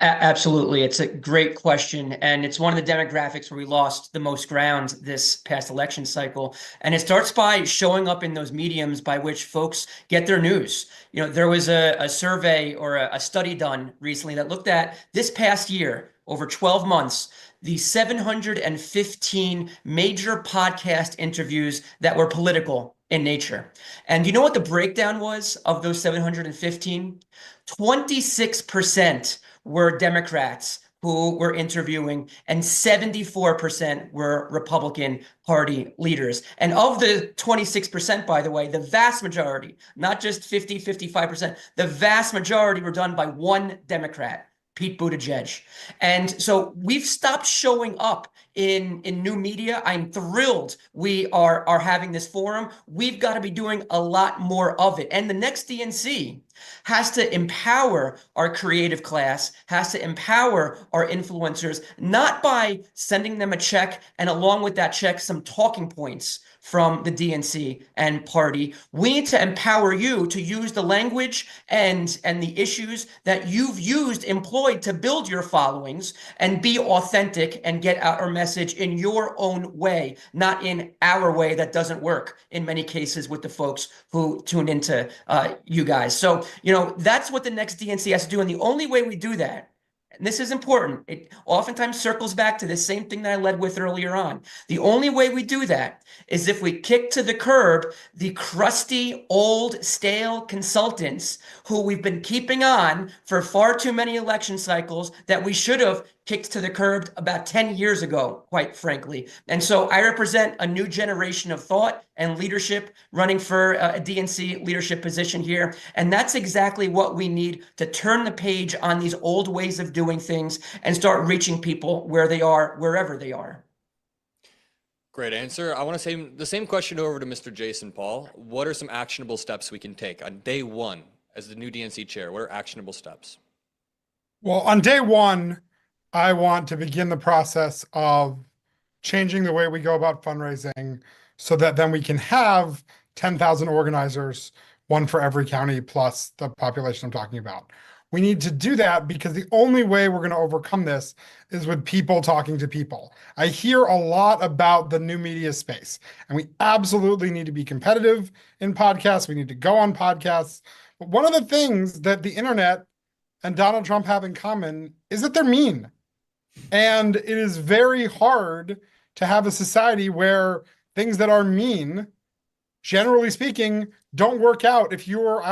Absolutely. It's a great question. And it's one of the demographics where we lost the most ground this past election cycle. And it starts by showing up in those mediums by which folks get their news. There was a survey or a study done recently that looked at this past year, over 12 months, the 715 major podcast interviews that were political in nature. And you know what the breakdown was of those 715? 26% were Democrats who were interviewing, and 74% were Republican Party leaders. And of the 26%, by the way, the vast majority, not just 50, 55%, the vast majority were done by one Democrat, Pete Buttigieg. And so we've stopped showing up in new media. I'm thrilled we are having this forum. We've got to be doing a lot more of it. And the next DNC has to empower our creative class, has to empower our influencers, not by sending them a check and along with that check, some talking points from the DNC and party. We need to empower you to use the language and the issues that you've employed to build your followings and be authentic and get out our message in your own way, not in our way that doesn't work in many cases with the folks who tune into you guys. So, that's what the next DNC has to do. And the only way we do that, and this is important, it oftentimes circles back to the same thing that I led with earlier on. The only way we do that is if we kick to the curb the crusty, old, stale consultants who we've been keeping on for far too many election cycles that we should have kicked to the curb about 10 years ago, quite frankly. And so I represent a new generation of thought and leadership running for a DNC leadership position here. And that's exactly what we need to turn the page on these old ways of doing things and start reaching people where they are, wherever they are. Great answer. I want to say the same question over to Mr. Jason Paul. What are some actionable steps we can take on day one as the new DNC chair? What are actionable steps? Well, on day one, I want to begin the process of changing the way we go about fundraising so that then we can have 10,000 organizers, one for every county plus the population I'm talking about. We need to do that because the only way we're going to overcome this is with people talking to people. I hear a lot about the new media space, and we absolutely need to be competitive in podcasts. We need to go on podcasts. But one of the things that the internet and Donald Trump have in common is that they're mean. And it is very hard to have a society where things that are mean, generally speaking, don't work out if your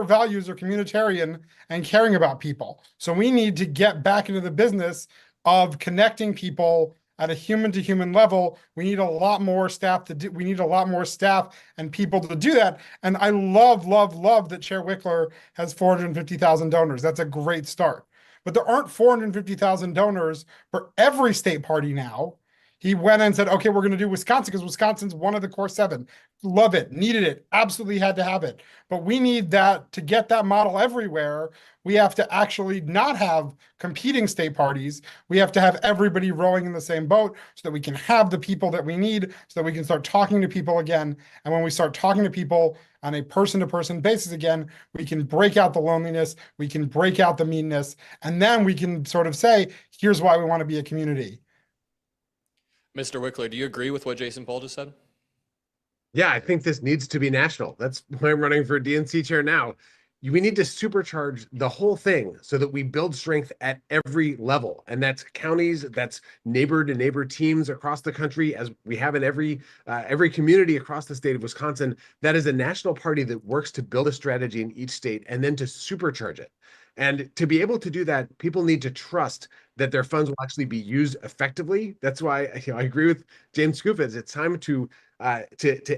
values are communitarian and caring about people. So we need to get back into the business of connecting people at a human to human level. We need a lot more staff we need a lot more staff and people to do that. And I love that Chair Wickler has 450,000 donors. That's a great start. But there aren't 450,000 donors for every state party now. He went and said, okay, we're going to do Wisconsin because Wisconsin's one of the core 7. Love it, needed it, absolutely had to have it. But we need that to get that model everywhere. We have to actually not have competing state parties. We have to have everybody rowing in the same boat so that we can have the people that we need, so that we can start talking to people again. And when we start talking to people on a person-to-person basis again, we can break out the loneliness, we can break out the meanness, and then we can sort of say, here's why we want to be a community. Mr. Wickler, do you agree with what Jason Paul just said? Yeah, I think this needs to be national. That's why I'm running for DNC chair now. We need to supercharge the whole thing so that we build strength at every level. And that's counties, that's neighbor to neighbor teams across the country, as we have in every community across the state of Wisconsin. That is a national party that works to build a strategy in each state and then to supercharge it. And to be able to do that, people need to trust that their funds will actually be used effectively. That's why I agree with James Skoufis. It's time to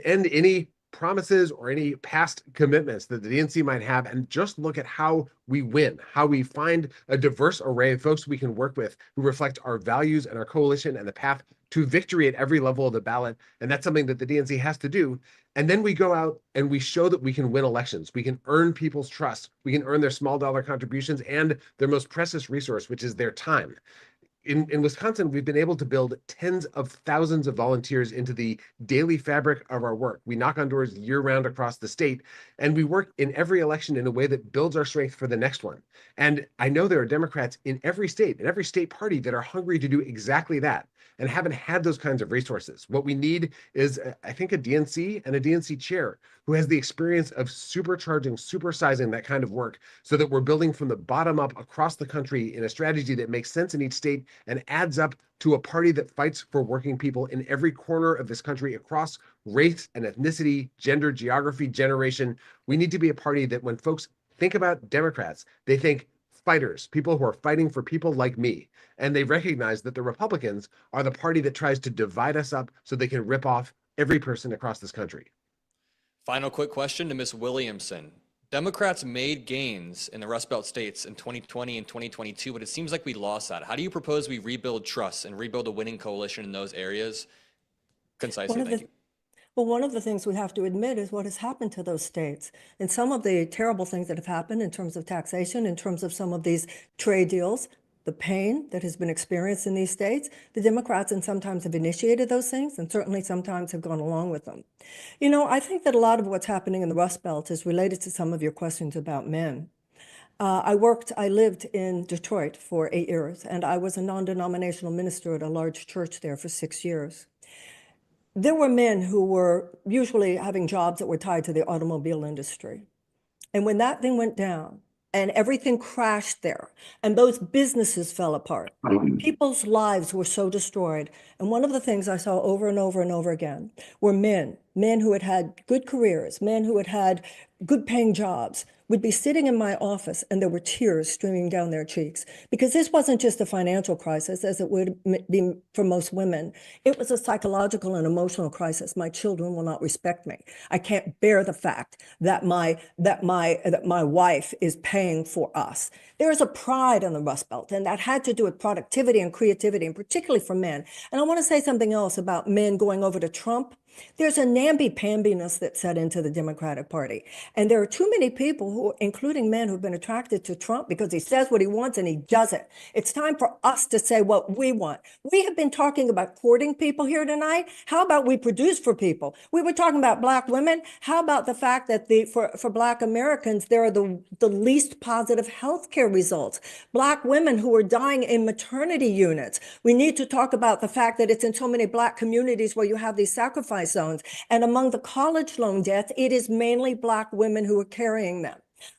end any promises or any past commitments that the DNC might have and just look at how we win, how we find a diverse array of folks we can work with who reflect our values and our coalition and the path to victory at every level of the ballot. And that's something that the DNC has to do. And then we go out and we show that we can win elections. We can earn people's trust. We can earn their small dollar contributions and their most precious resource, which is their time. In Wisconsin, we've been able to build tens of thousands of volunteers into the daily fabric of our work. We knock on doors year-round across the state, and we work in every election in a way that builds our strength for the next one. And I know there are Democrats in every state party that are hungry to do exactly that and haven't had those kinds of resources. What we need is, I think, a DNC and a DNC chair who has the experience of supersizing that kind of work so that we're building from the bottom up across the country in a strategy that makes sense in each state and adds up to a party that fights for working people in every corner of this country across race and ethnicity, gender, geography, generation. We need to be a party that when folks think about Democrats, they think fighters, people who are fighting for people like me. And they recognize that the Republicans are the party that tries to divide us up so they can rip off every person across this country. Final quick question to Ms. Williamson. Democrats made gains in the Rust Belt states in 2020 and 2022, but it seems like we lost that. How do you propose we rebuild trust and rebuild a winning coalition in those areas? Concisely, thank you. Well, one of the things we have to admit is what has happened to those states. And some of the terrible things that have happened in terms of taxation, in terms of some of these trade deals, the pain that has been experienced in these states, the Democrats and sometimes have initiated those things and certainly sometimes have gone along with them. You know, I think that a lot of what's happening in the Rust Belt is related to some of your questions about men. I lived in Detroit for 8 years, and I was a non-denominational minister at a large church there for 6 years. There were men who were usually having jobs that were tied to the automobile industry. And when that thing went down and everything crashed there and those businesses fell apart, people's lives were so destroyed. And one of the things I saw over and over and over again were men who had had good careers, men who had had good paying jobs, would be sitting in my office and there were tears streaming down their cheeks because this wasn't just a financial crisis as it would be for most women. It was a psychological and emotional crisis. My children will not respect me. I can't bear the fact that my wife is paying for us. There is a pride in the Rust Belt, and that had to do with productivity and creativity, and particularly for men. And I want to say something else about men going over to Trump. There's a namby-pambiness that set into the Democratic Party. And there are too many people who, including men, who've been attracted to Trump because he says what he wants and he does it. It's time for us to say what we want. We have been talking about courting people here tonight. How about we produce for people? We were talking about Black women. How about the fact that for Black Americans, there are the least positive healthcare results? Black women who are dying in maternity units. We need to talk about the fact that it's in so many Black communities where you have these sacrifice zones. And among the college loan deaths, it is mainly Black women who are carrying them.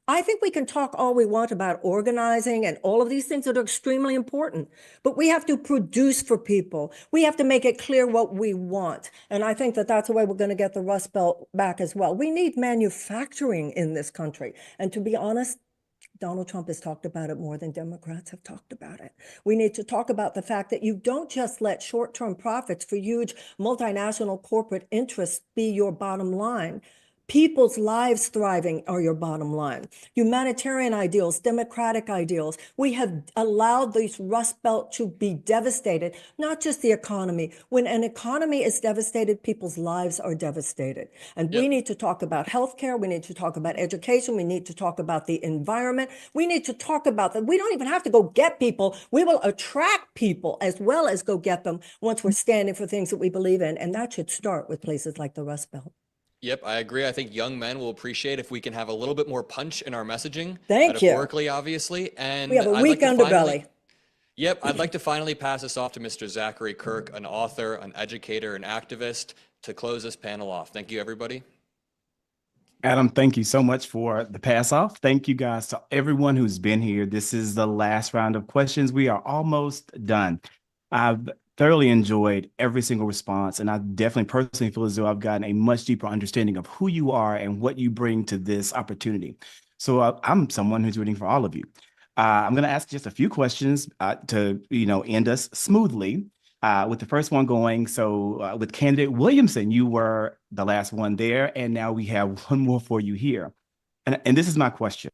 I think we can talk all we want about organizing and all of these things that are extremely important, but we have to produce for people. We have to make it clear what we want. And I think that that's the way we're going to get the Rust Belt back as well. We need manufacturing in this country. And to be honest, Donald Trump has talked about it more than Democrats have talked about it. We need to talk about the fact that you don't just let short-term profits for huge multinational corporate interests be your bottom line. People's lives thriving are your bottom line. Humanitarian ideals, democratic ideals. We have allowed this Rust Belt to be devastated, not just the economy. When an economy is devastated, people's lives are devastated. And we need to talk about healthcare. We need to talk about education. We need to talk about the environment. We need to talk about that. We don't even have to go get people. We will attract people as well as go get them once we're standing for things that we believe in. And that should start with places like the Rust Belt. Yep, I agree. I think young men will appreciate if we can have a little bit more punch in our messaging. Thank you. Metaphorically, obviously. And we have a weak underbelly. Yep, I'd like to finally pass this off to Mr. Zachary Kirk, an author, an educator, an activist, to close this panel off. Thank you, everybody. Adam, thank you so much for the pass off. Thank you guys to everyone who's been here. This is the last round of questions. We are almost done. I've thoroughly enjoyed every single response, and I definitely personally feel as though I've gotten a much deeper understanding of who you are and what you bring to this opportunity. So I'm someone who's rooting for all of you. I'm going to ask just a few questions to end us smoothly. With the first one going, so with candidate Williamson, you were the last one there, and now we have one more for you here. And this is my question.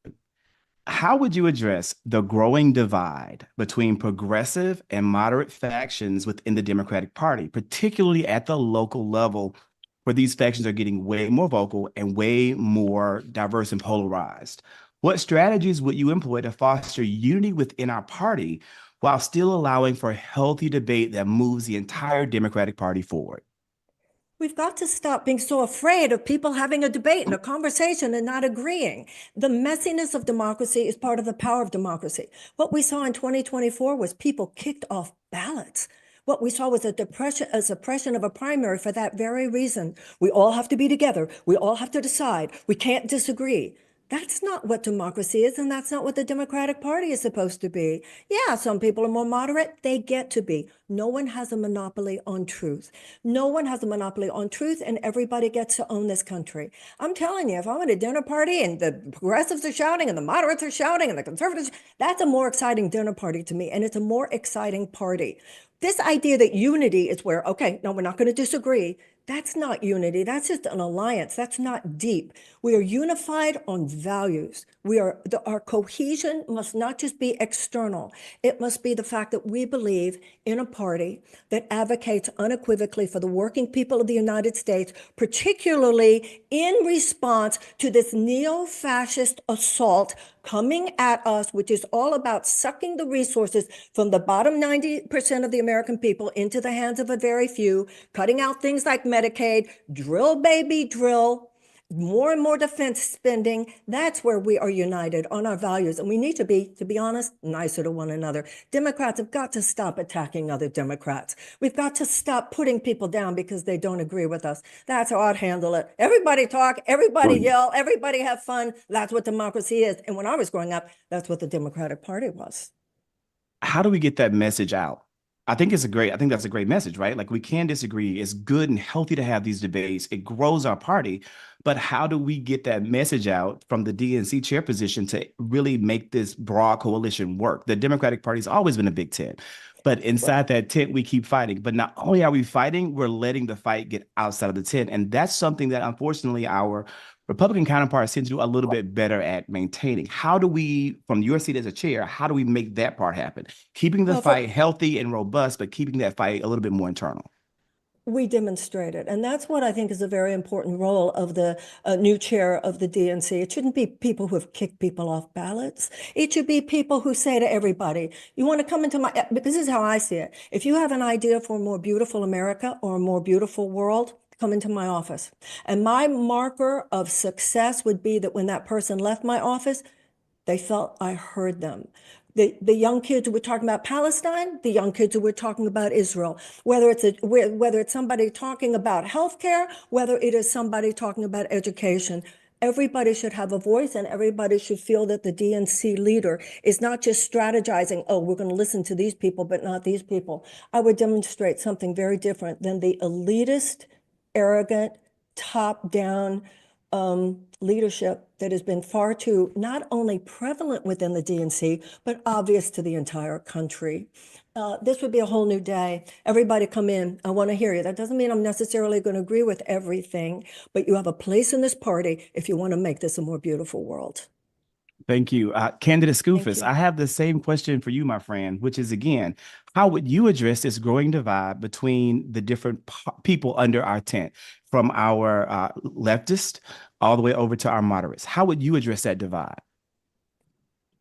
How would you address the growing divide between progressive and moderate factions within the Democratic Party, particularly at the local level, where these factions are getting way more vocal and way more diverse and polarized? What strategies would you employ to foster unity within our party while still allowing for healthy debate that moves the entire Democratic Party forward? We've got to stop being so afraid of people having a debate and a conversation and not agreeing. The messiness of democracy is part of the power of democracy. What we saw in 2024 was people kicked off ballots. What we saw was a suppression of a primary for that very reason. We all have to be together. We all have to decide. We can't disagree. That's not what democracy is, and that's not what the Democratic Party is supposed to be. Yeah, some people are more moderate. They get to be. No one has a monopoly on truth. No one has a monopoly on truth, and everybody gets to own this country. I'm telling you, if I'm at a dinner party and the progressives are shouting and the moderates are shouting and the conservatives, that's a more exciting dinner party to me, and it's a more exciting party. This idea that unity is where, okay, no, we're not going to disagree. That's not unity. That's just an alliance. That's not deep. We are unified on values. Our cohesion must not just be external. It must be the fact that we believe in a party that advocates unequivocally for the working people of the United States, particularly in response to this neo-fascist assault coming at us, which is all about sucking the resources from the bottom 90% of the American people into the hands of a very few, cutting out things like Medicaid, drill, baby, drill, more and more defense spending. That's where we are united on our values. And we need to be honest, nicer to one another. Democrats have got to stop attacking other Democrats. We've got to stop putting people down because they don't agree with us. That's how I'd handle it. Everybody talk, everybody yell, everybody have fun. That's what democracy is. And when I was growing up, that's what the Democratic Party was. How do we get that message out? I think that's a great message, right? Like, we can disagree. It's good and healthy to have these debates. It grows our party. But how do we get that message out from the DNC chair position to really make this broad coalition work? The Democratic Party's always been a big tent, but inside that tent, we keep fighting. But not only are we fighting, we're letting the fight get outside of the tent. And that's something that, unfortunately, our Republican counterparts tend to do a little bit better at maintaining. How do we, from your seat as a chair, how do we make that part happen? Keeping the fight healthy and robust, but keeping that fight a little bit more internal. We demonstrated. And that's what I think is a very important role of the new chair of the DNC. It shouldn't be people who have kicked people off ballots. It should be people who say to everybody, you want to come into my, because this is how I see it. If you have an idea for a more beautiful America or a more beautiful world, come into my office. And my marker of success would be that when that person left my office, they felt I heard them. The young kids who were talking about Palestine, the young kids who were talking about Israel, whether it's somebody talking about healthcare, whether it is somebody talking about education, everybody should have a voice, and everybody should feel that the DNC leader is not just strategizing, oh, we're going to listen to these people, but not these people. I would demonstrate something very different than the elitist, arrogant, top-down leadership that has been far too not only prevalent within the DNC, but obvious to the entire country. This would be a whole new day. Everybody come in. I want to hear you. That doesn't mean I'm necessarily going to agree with everything, but you have a place in this party if you want to make this a more beautiful world. Thank you. Candidate Skoufis, I have the same question for you, my friend, which is, again, how would you address this growing divide between the different people under our tent, from our leftist all the way over to our moderates? How would you address that divide?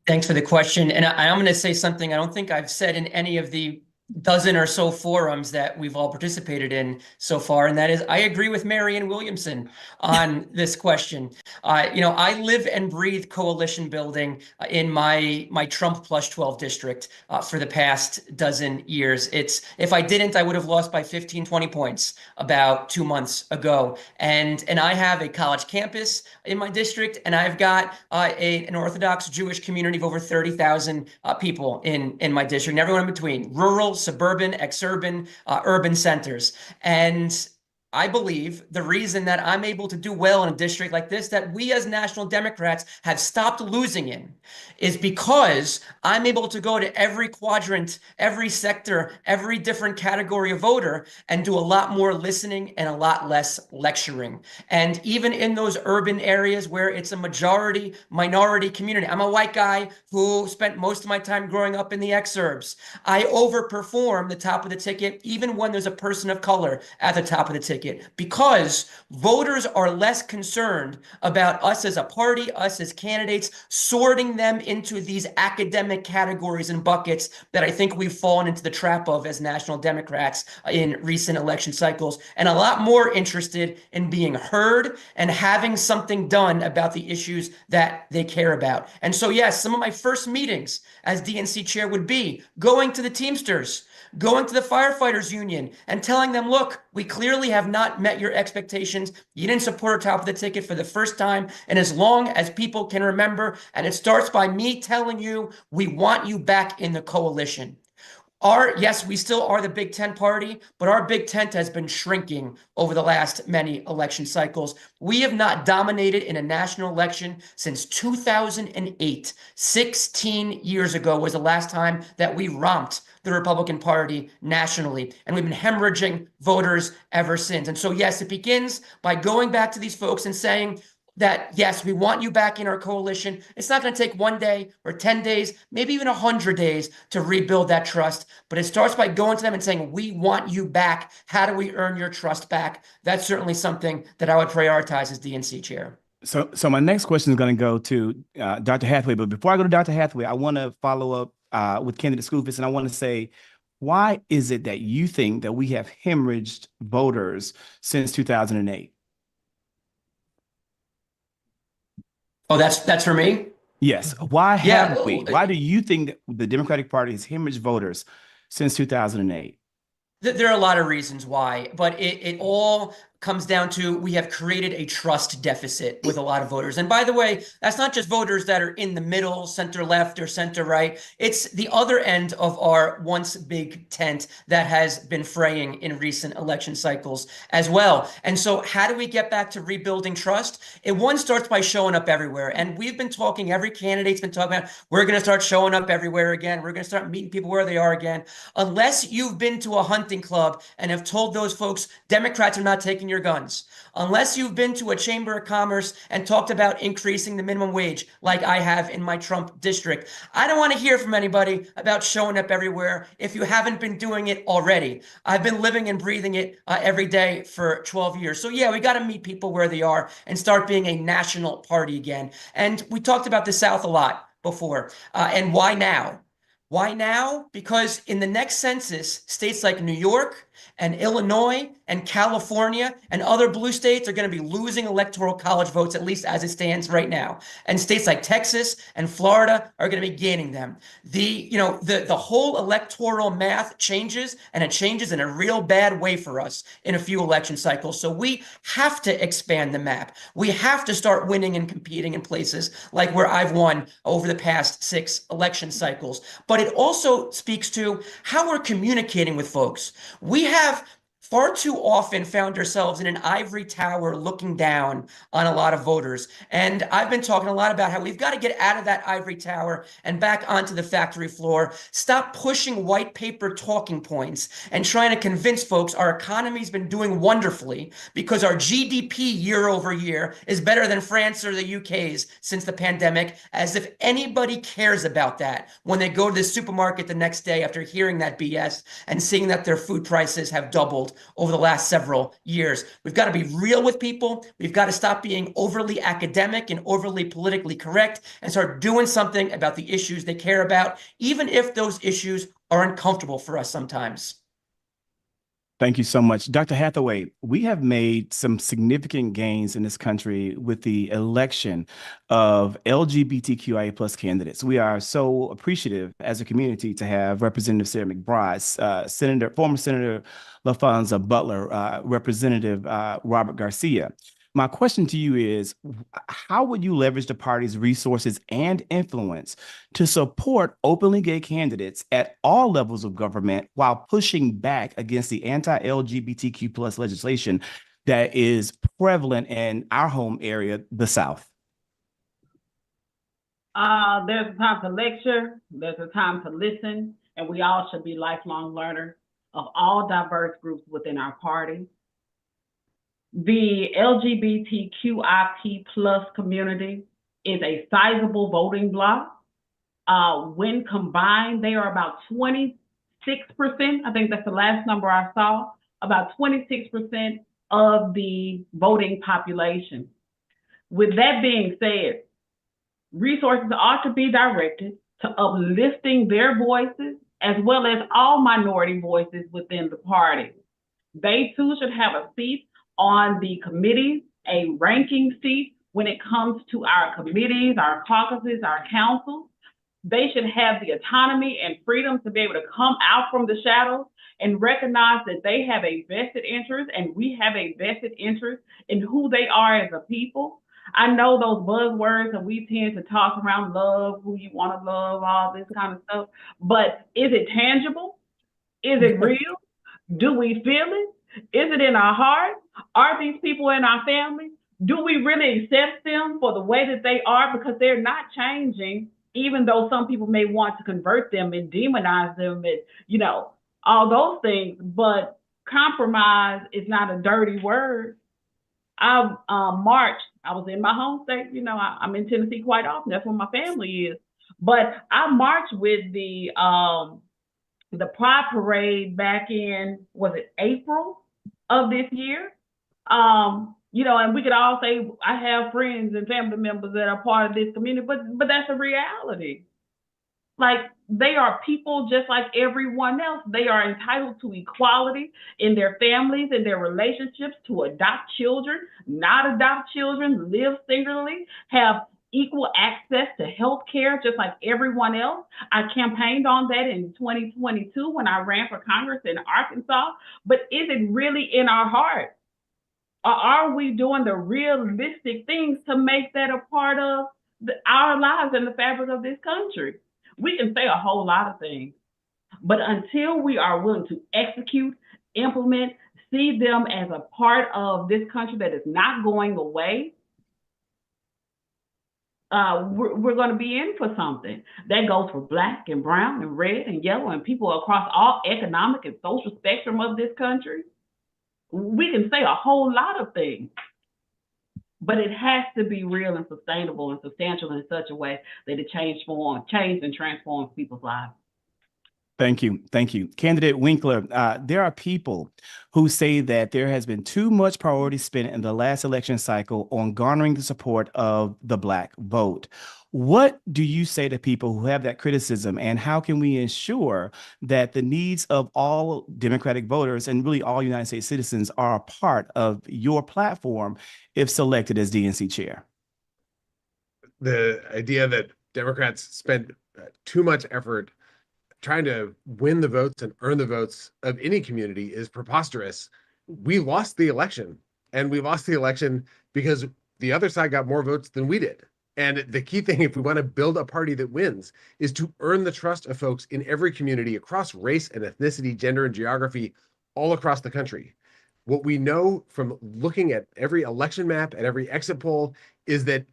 Thanks for the question. And I'm going to say something I don't think I've said in any of the dozen or so forums that we've all participated in so far, and that is I agree with Marianne Williamson on this question. I live and breathe coalition building in my Trump plus 12 district for the past dozen years. If I didn't, I would have lost by 15, 20 points about 2 months ago. And I have a college campus in my district, and I've got an Orthodox Jewish community of over 30,000 people in my district, and everyone in between, rural, suburban, exurban, urban centers. And I believe the reason that I'm able to do well in a district like this, that we as National Democrats have stopped losing in, is because I'm able to go to every quadrant, every sector, every different category of voter and do a lot more listening and a lot less lecturing. And even in those urban areas where it's a majority minority community, I'm a white guy who spent most of my time growing up in the exurbs. I overperform the top of the ticket even when there's a person of color at the top of the ticket, because voters are less concerned about us as a party, us as candidates, sorting them into these academic categories and buckets that I think we've fallen into the trap of as National Democrats in recent election cycles, and a lot more interested in being heard and having something done about the issues that they care about. And so, yes, some of my first meetings as DNC chair would be going to the Teamsters, going to the firefighters union and telling them, look, we clearly have not met your expectations. You didn't support our top of the ticket for the first time, and as long as people can remember, and it starts by me telling you, we want you back in the coalition. Yes, we still are the Big Tent party, but our Big Tent has been shrinking over the last many election cycles. We have not dominated in a national election since 2008. 16 years ago was the last time that we romped the Republican Party nationally, and we've been hemorrhaging voters ever since. And so, yes, it begins by going back to these folks and saying that, yes, we want you back in our coalition. It's not going to take 1 day or 10 days, maybe even 100 days to rebuild that trust. But it starts by going to them and saying, we want you back. How do we earn your trust back? That's certainly something that I would prioritize as DNC chair. So my next question is going to go to Dr. Hathaway. But before I go to Dr. Hathaway, I want to follow up with candidate Skoufis, and I want to say, why is it that you think that we have hemorrhaged voters since 2008? Oh, that's for me? Yes. Why have we? Why do you think that the Democratic Party has hemorrhaged voters since 2008? There are a lot of reasons why, but it all comes down to we have created a trust deficit with a lot of voters. And by the way, that's not just voters that are in the middle, center left or center right. It's the other end of our once big tent that has been fraying in recent election cycles as well. And so how do we get back to rebuilding trust? One starts by showing up everywhere. And we've been talking, every candidate's been talking about, we're going to start showing up everywhere again. We're going to start meeting people where they are again. Unless you've been to a hunting club and have told those folks, Democrats are not taking your guns, unless you've been to a chamber of commerce and talked about increasing the minimum wage like I have in my Trump district, I don't want to hear from anybody about showing up everywhere if you haven't been doing it already. I've been living and breathing it every day for 12 years. So yeah, we got to meet people where they are and start being a national party again. And we talked about the South a lot before. And why now? Why now? Because in the next census, states like New York and Illinois and California and other blue states are going to be losing electoral college votes, at least as it stands right now. And states like Texas and Florida are going to be gaining them. The whole electoral math changes, and it changes in a real bad way for us in a few election cycles. So we have to expand the map. We have to start winning and competing in places like where I've won over the past 6 election cycles. But it also speaks to how we're communicating with folks. We have far too often found ourselves in an ivory tower looking down on a lot of voters. And I've been talking a lot about how we've got to get out of that ivory tower and back onto the factory floor. Stop pushing white paper talking points and trying to convince folks our economy's been doing wonderfully because our GDP year over year is better than France or the UK's since the pandemic, as if anybody cares about that when they go to the supermarket the next day after hearing that BS and seeing that their food prices have doubled over the last several years. We've got to be real with people. We've got to stop being overly academic and overly politically correct and start doing something about the issues they care about, even if those issues are uncomfortable for us sometimes. Thank you so much. Dr. Hathaway, we have made some significant gains in this country with the election of LGBTQIA plus candidates. We are so appreciative as a community to have Representative Sarah McBride, former Senator LaFonza Butler, Representative Robert Garcia. My question to you is, how would you leverage the party's resources and influence to support openly gay candidates at all levels of government while pushing back against the anti-LGBTQ plus legislation that is prevalent in our home area, the South? There's a time to lecture, there's a time to listen, and we all should be lifelong learners of all diverse groups within our party. The LGBTQIP plus community is a sizable voting bloc. When combined, they are about 26%. I think that's the last number I saw, about 26% of the voting population. With that being said, resources ought to be directed to uplifting their voices as well as all minority voices within the party. They too should have a seat on the committees, a ranking seat when it comes to our committees, our caucuses, our councils. They should have the autonomy and freedom to be able to come out from the shadows and recognize that they have a vested interest and we have a vested interest in who they are as a people. I know those buzzwords that we tend to toss around, love, who you want to love, all this kind of stuff. But is it tangible? Is it real? Do we feel it? Is it in our heart? Are these people in our family? Do we really accept them for the way that they are? Because they're not changing, even though some people may want to convert them and demonize them and, all those things. But compromise is not a dirty word. I marched. I was in my home state. I'm in Tennessee quite often. That's where my family is. But I marched with the Pride Parade back in, was it April of this year? And we could all say, I have friends and family members that are part of this community, but that's a reality. Like, they are people just like everyone else. They are entitled to equality in their families and their relationships, to adopt children, not adopt children, live singularly, have equal access to health care just like everyone else. I campaigned on that in 2022 when I ran for Congress in Arkansas. But is it really in our heart? Or are we doing the realistic things to make that a part of our lives and the fabric of this country? We can say a whole lot of things, but until we are willing to execute, implement, see them as a part of this country that is not going away, we're going to be in for something. That goes for Black and brown and red and yellow and people across all economic and social spectrum of this country. We can say a whole lot of things, but it has to be real and sustainable and substantial in such a way that it changes and transforms people's lives. Thank you. Thank you. Candidate Winkler, there are people who say that there has been too much priority spent in the last election cycle on garnering the support of the Black vote. What do you say to people who have that criticism, and how can we ensure that the needs of all Democratic voters and really all United States citizens are a part of your platform if selected as DNC chair? The idea that Democrats spend too much effort trying to win the votes and earn the votes of any community is preposterous. We lost the election, and we lost the election because the other side got more votes than we did. And the key thing, if we want to build a party that wins, is to earn the trust of folks in every community across race and ethnicity, gender and geography, all across the country. What we know from looking at every election map, at every exit poll, is that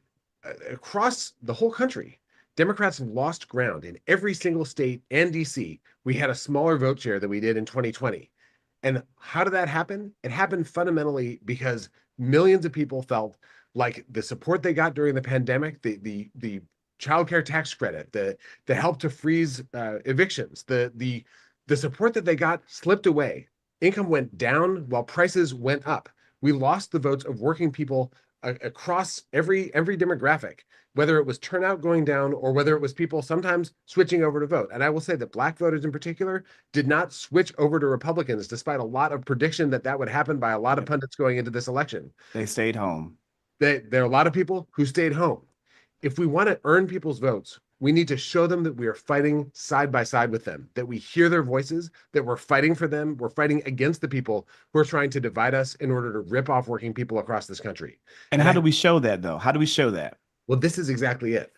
across the whole country, Democrats lost ground in every single state and DC. We had a smaller vote share than we did in 2020. And how did that happen? It happened fundamentally because millions of people felt like the support they got during the pandemic, the child care tax credit, the help to freeze evictions, the support that they got slipped away. Income went down while prices went up. We lost the votes of working people across every demographic, whether it was turnout going down or whether it was people sometimes switching over to vote. And I will say that Black voters in particular did not switch over to Republicans, despite a lot of prediction that would happen by a lot of pundits going into this election. They stayed home. There are a lot of people who stayed home. If we want to earn people's votes, we need to show them that we are fighting side by side with them, that we hear their voices, that we're fighting for them. We're fighting against the people who are trying to divide us in order to rip off working people across this country. And how do we show that, though? How do we show that? Well, this is exactly it.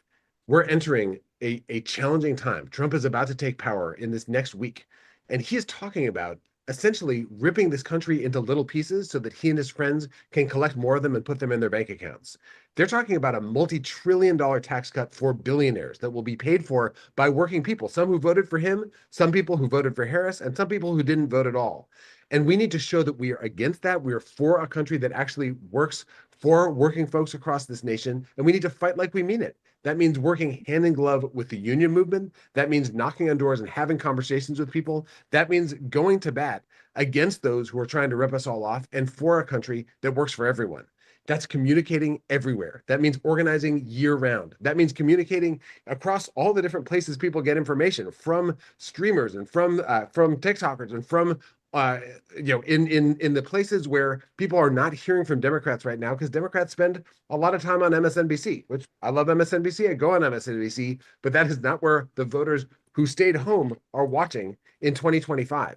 We're entering a challenging time. Trump is about to take power in this next week, and he is talking about essentially ripping this country into little pieces so that he and his friends can collect more of them and put them in their bank accounts. They're talking about a multi-trillion-dollar tax cut for billionaires that will be paid for by working people, some who voted for him, some people who voted for Harris, and some people who didn't vote at all. And we need to show that we are against that. We are for a country that actually works for working folks across this nation, and we need to fight like we mean it. That means working hand in glove with the union movement. That means knocking on doors and having conversations with people. That means going to bat against those who are trying to rip us all off and for a country that works for everyone. That's communicating everywhere. That means organizing year round. That means communicating across all the different places people get information, from streamers and from TikTokers and from in the places where people are not hearing from Democrats right now, because Democrats spend a lot of time on MSNBC, which I love MSNBC. I go on MSNBC, but that is not where the voters who stayed home are watching in 2025.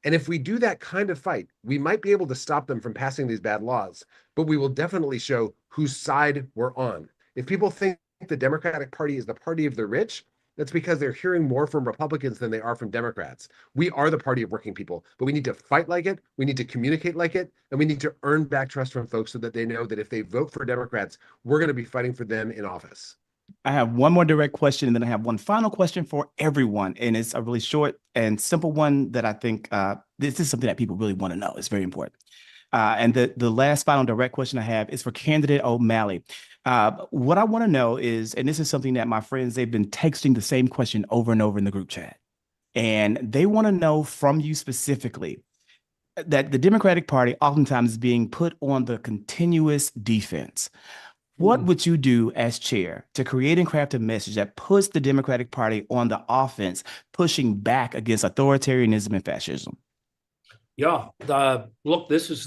And if we do that kind of fight, we might be able to stop them from passing these bad laws, but we will definitely show whose side we're on. If people think the Democratic Party is the party of the rich, that's because they're hearing more from Republicans than they are from Democrats. We are the party of working people, but we need to fight like it. We need to communicate like it. And we need to earn back trust from folks so that they know that if they vote for Democrats, we're going to be fighting for them in office. I have one more direct question, and then I have one final question for everyone. And it's a really short and simple one that I think this is something that people really want to know. It's very important. And the last final direct question I have is for candidate O'Malley. What I want to know is, and this is something that my friends, they've been texting the same question over and over in the group chat. And they want to know from you specifically that the Democratic Party oftentimes is being put on the continuous defense. What would you do as chair to create and craft a message that puts the Democratic Party on the offense, pushing back against authoritarianism and fascism? Yeah, look, this is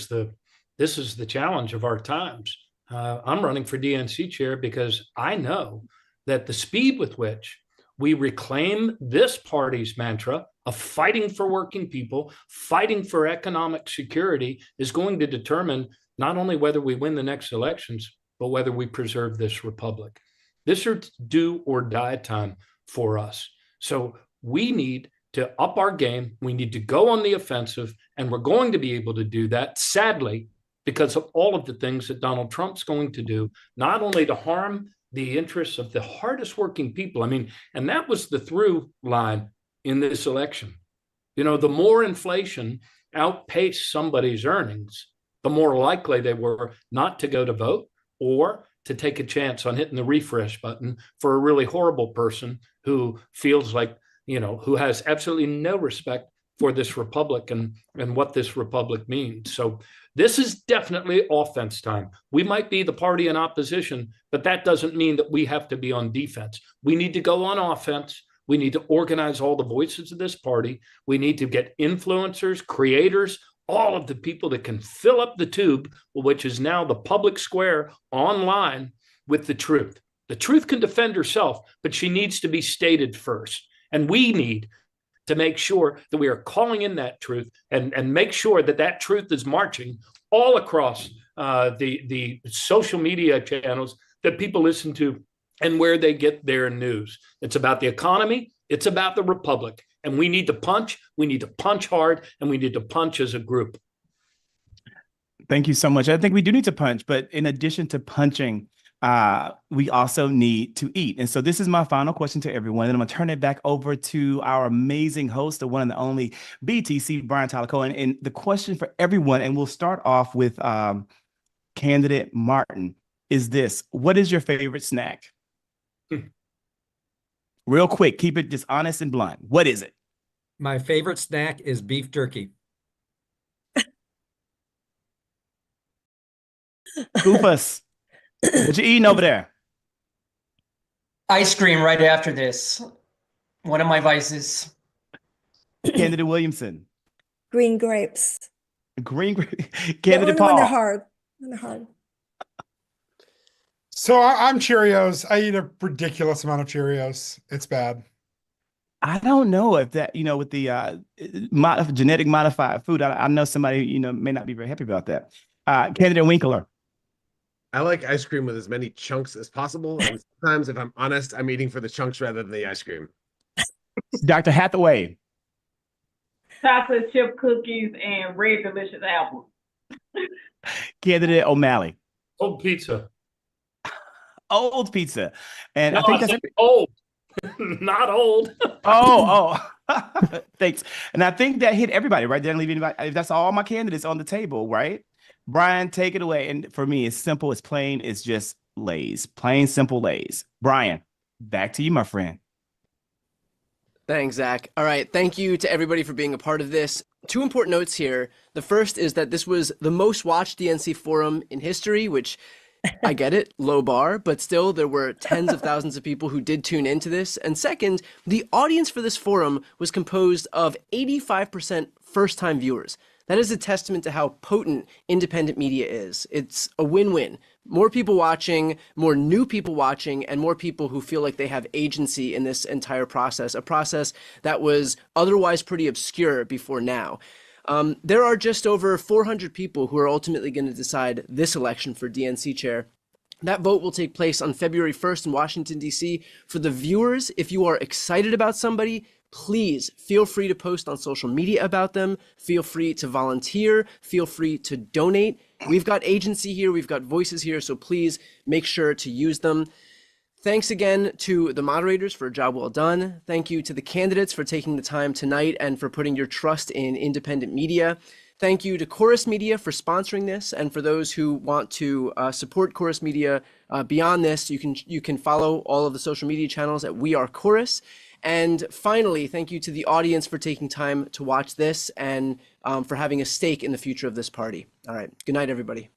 the challenge of our times. I'm running for DNC chair because I know that the speed with which we reclaim this party's mantra of fighting for working people, fighting for economic security, is going to determine not only whether we win the next elections, but whether we preserve this republic. This is do or die time for us. So we need to up our game. We need to go on the offensive, and we're going to be able to do that, sadly, because of all of the things that Donald Trump's going to do, not only to harm the interests of the hardest working people. I mean, and that was the through line in this election. You know, the more inflation outpaced somebody's earnings, the more likely they were not to go to vote or to take a chance on hitting the refresh button for a really horrible person who feels like, who has absolutely no respect for this republic and what this republic means. So this is definitely offense time. We might be the party in opposition, but that doesn't mean that we have to be on defense. We need to go on offense. We need to organize all the voices of this party. We need to get influencers, creators, all of the people that can fill up the tube, which is now the public square online, with the truth. The truth can defend herself, but she needs to be stated first. And we need to make sure that we are calling in that truth and make sure that that truth is marching all across the social media channels that people listen to and where they get their news. It's about the economy. It's about the republic. And we need to punch. We need to punch hard, and we need to punch as a group. Thank you so much. I think we do need to punch, but in addition to punching, we also need to eat. And so this is my final question to everyone. And I'm going to turn it back over to our amazing host, the one and the only BTC, Brian Tyler Cohen. And the question for everyone, and we'll start off with candidate Martin, is this: what is your favorite snack? Real quick, keep it just honest and blunt. What is it? My favorite snack is beef jerky. Goofus, what you eating over there? Ice cream right after this. One of my vices. Candidate Williamson. Green grapes. Green grape. Only Candidate when they're Paul. hard. When they're hard. So I'm Cheerios. I eat a ridiculous amount of Cheerios. It's bad. I don't know if that, with the genetic modified food, I know somebody, may not be very happy about that. Candidate Winkler. I like ice cream with as many chunks as possible. And sometimes, if I'm honest, I'm eating for the chunks rather than the ice cream. Dr. Hathaway. Chocolate chip cookies and red delicious apples. Candidate O'Malley. Old pizza. Old pizza. And No, I think I that's said old, not old. Oh. Thanks. And I think that hit everybody, right? Didn't leave anybody. That's all my candidates on the table, right? Brian, take it away. And for me, it's simple, it's plain, it's just Lay's. Plain, simple Lay's. Brian, back to you, my friend. Thanks, Zach. All right. Thank you to everybody for being a part of this. Two important notes here. The first is that this was the most watched DNC forum in history, which I get it, low bar, but still there were tens of thousands of people who did tune into this. And second, the audience for this forum was composed of 85% first-time viewers. That is a testament to how potent independent media is. It's a win-win. More people watching, more new people watching, and more people who feel like they have agency in this entire process, a process that was otherwise pretty obscure before now. There are just over 400 people who are ultimately going to decide this election for DNC chair. That vote will take place on February 1st in Washington, D.C. For the viewers, if you are excited about somebody, please feel free to post on social media about them. Feel free to volunteer. Feel free to donate. We've got agency here. We've got voices here. So please make sure to use them. Thanks again to the moderators for a job well done. Thank you to the candidates for taking the time tonight and for putting your trust in independent media. Thank you to Chorus Media for sponsoring this, and for those who want to support Chorus Media beyond this, you can follow all of the social media channels at We Are Chorus. And finally, thank you to the audience for taking time to watch this and for having a stake in the future of this party. All right, good night, everybody.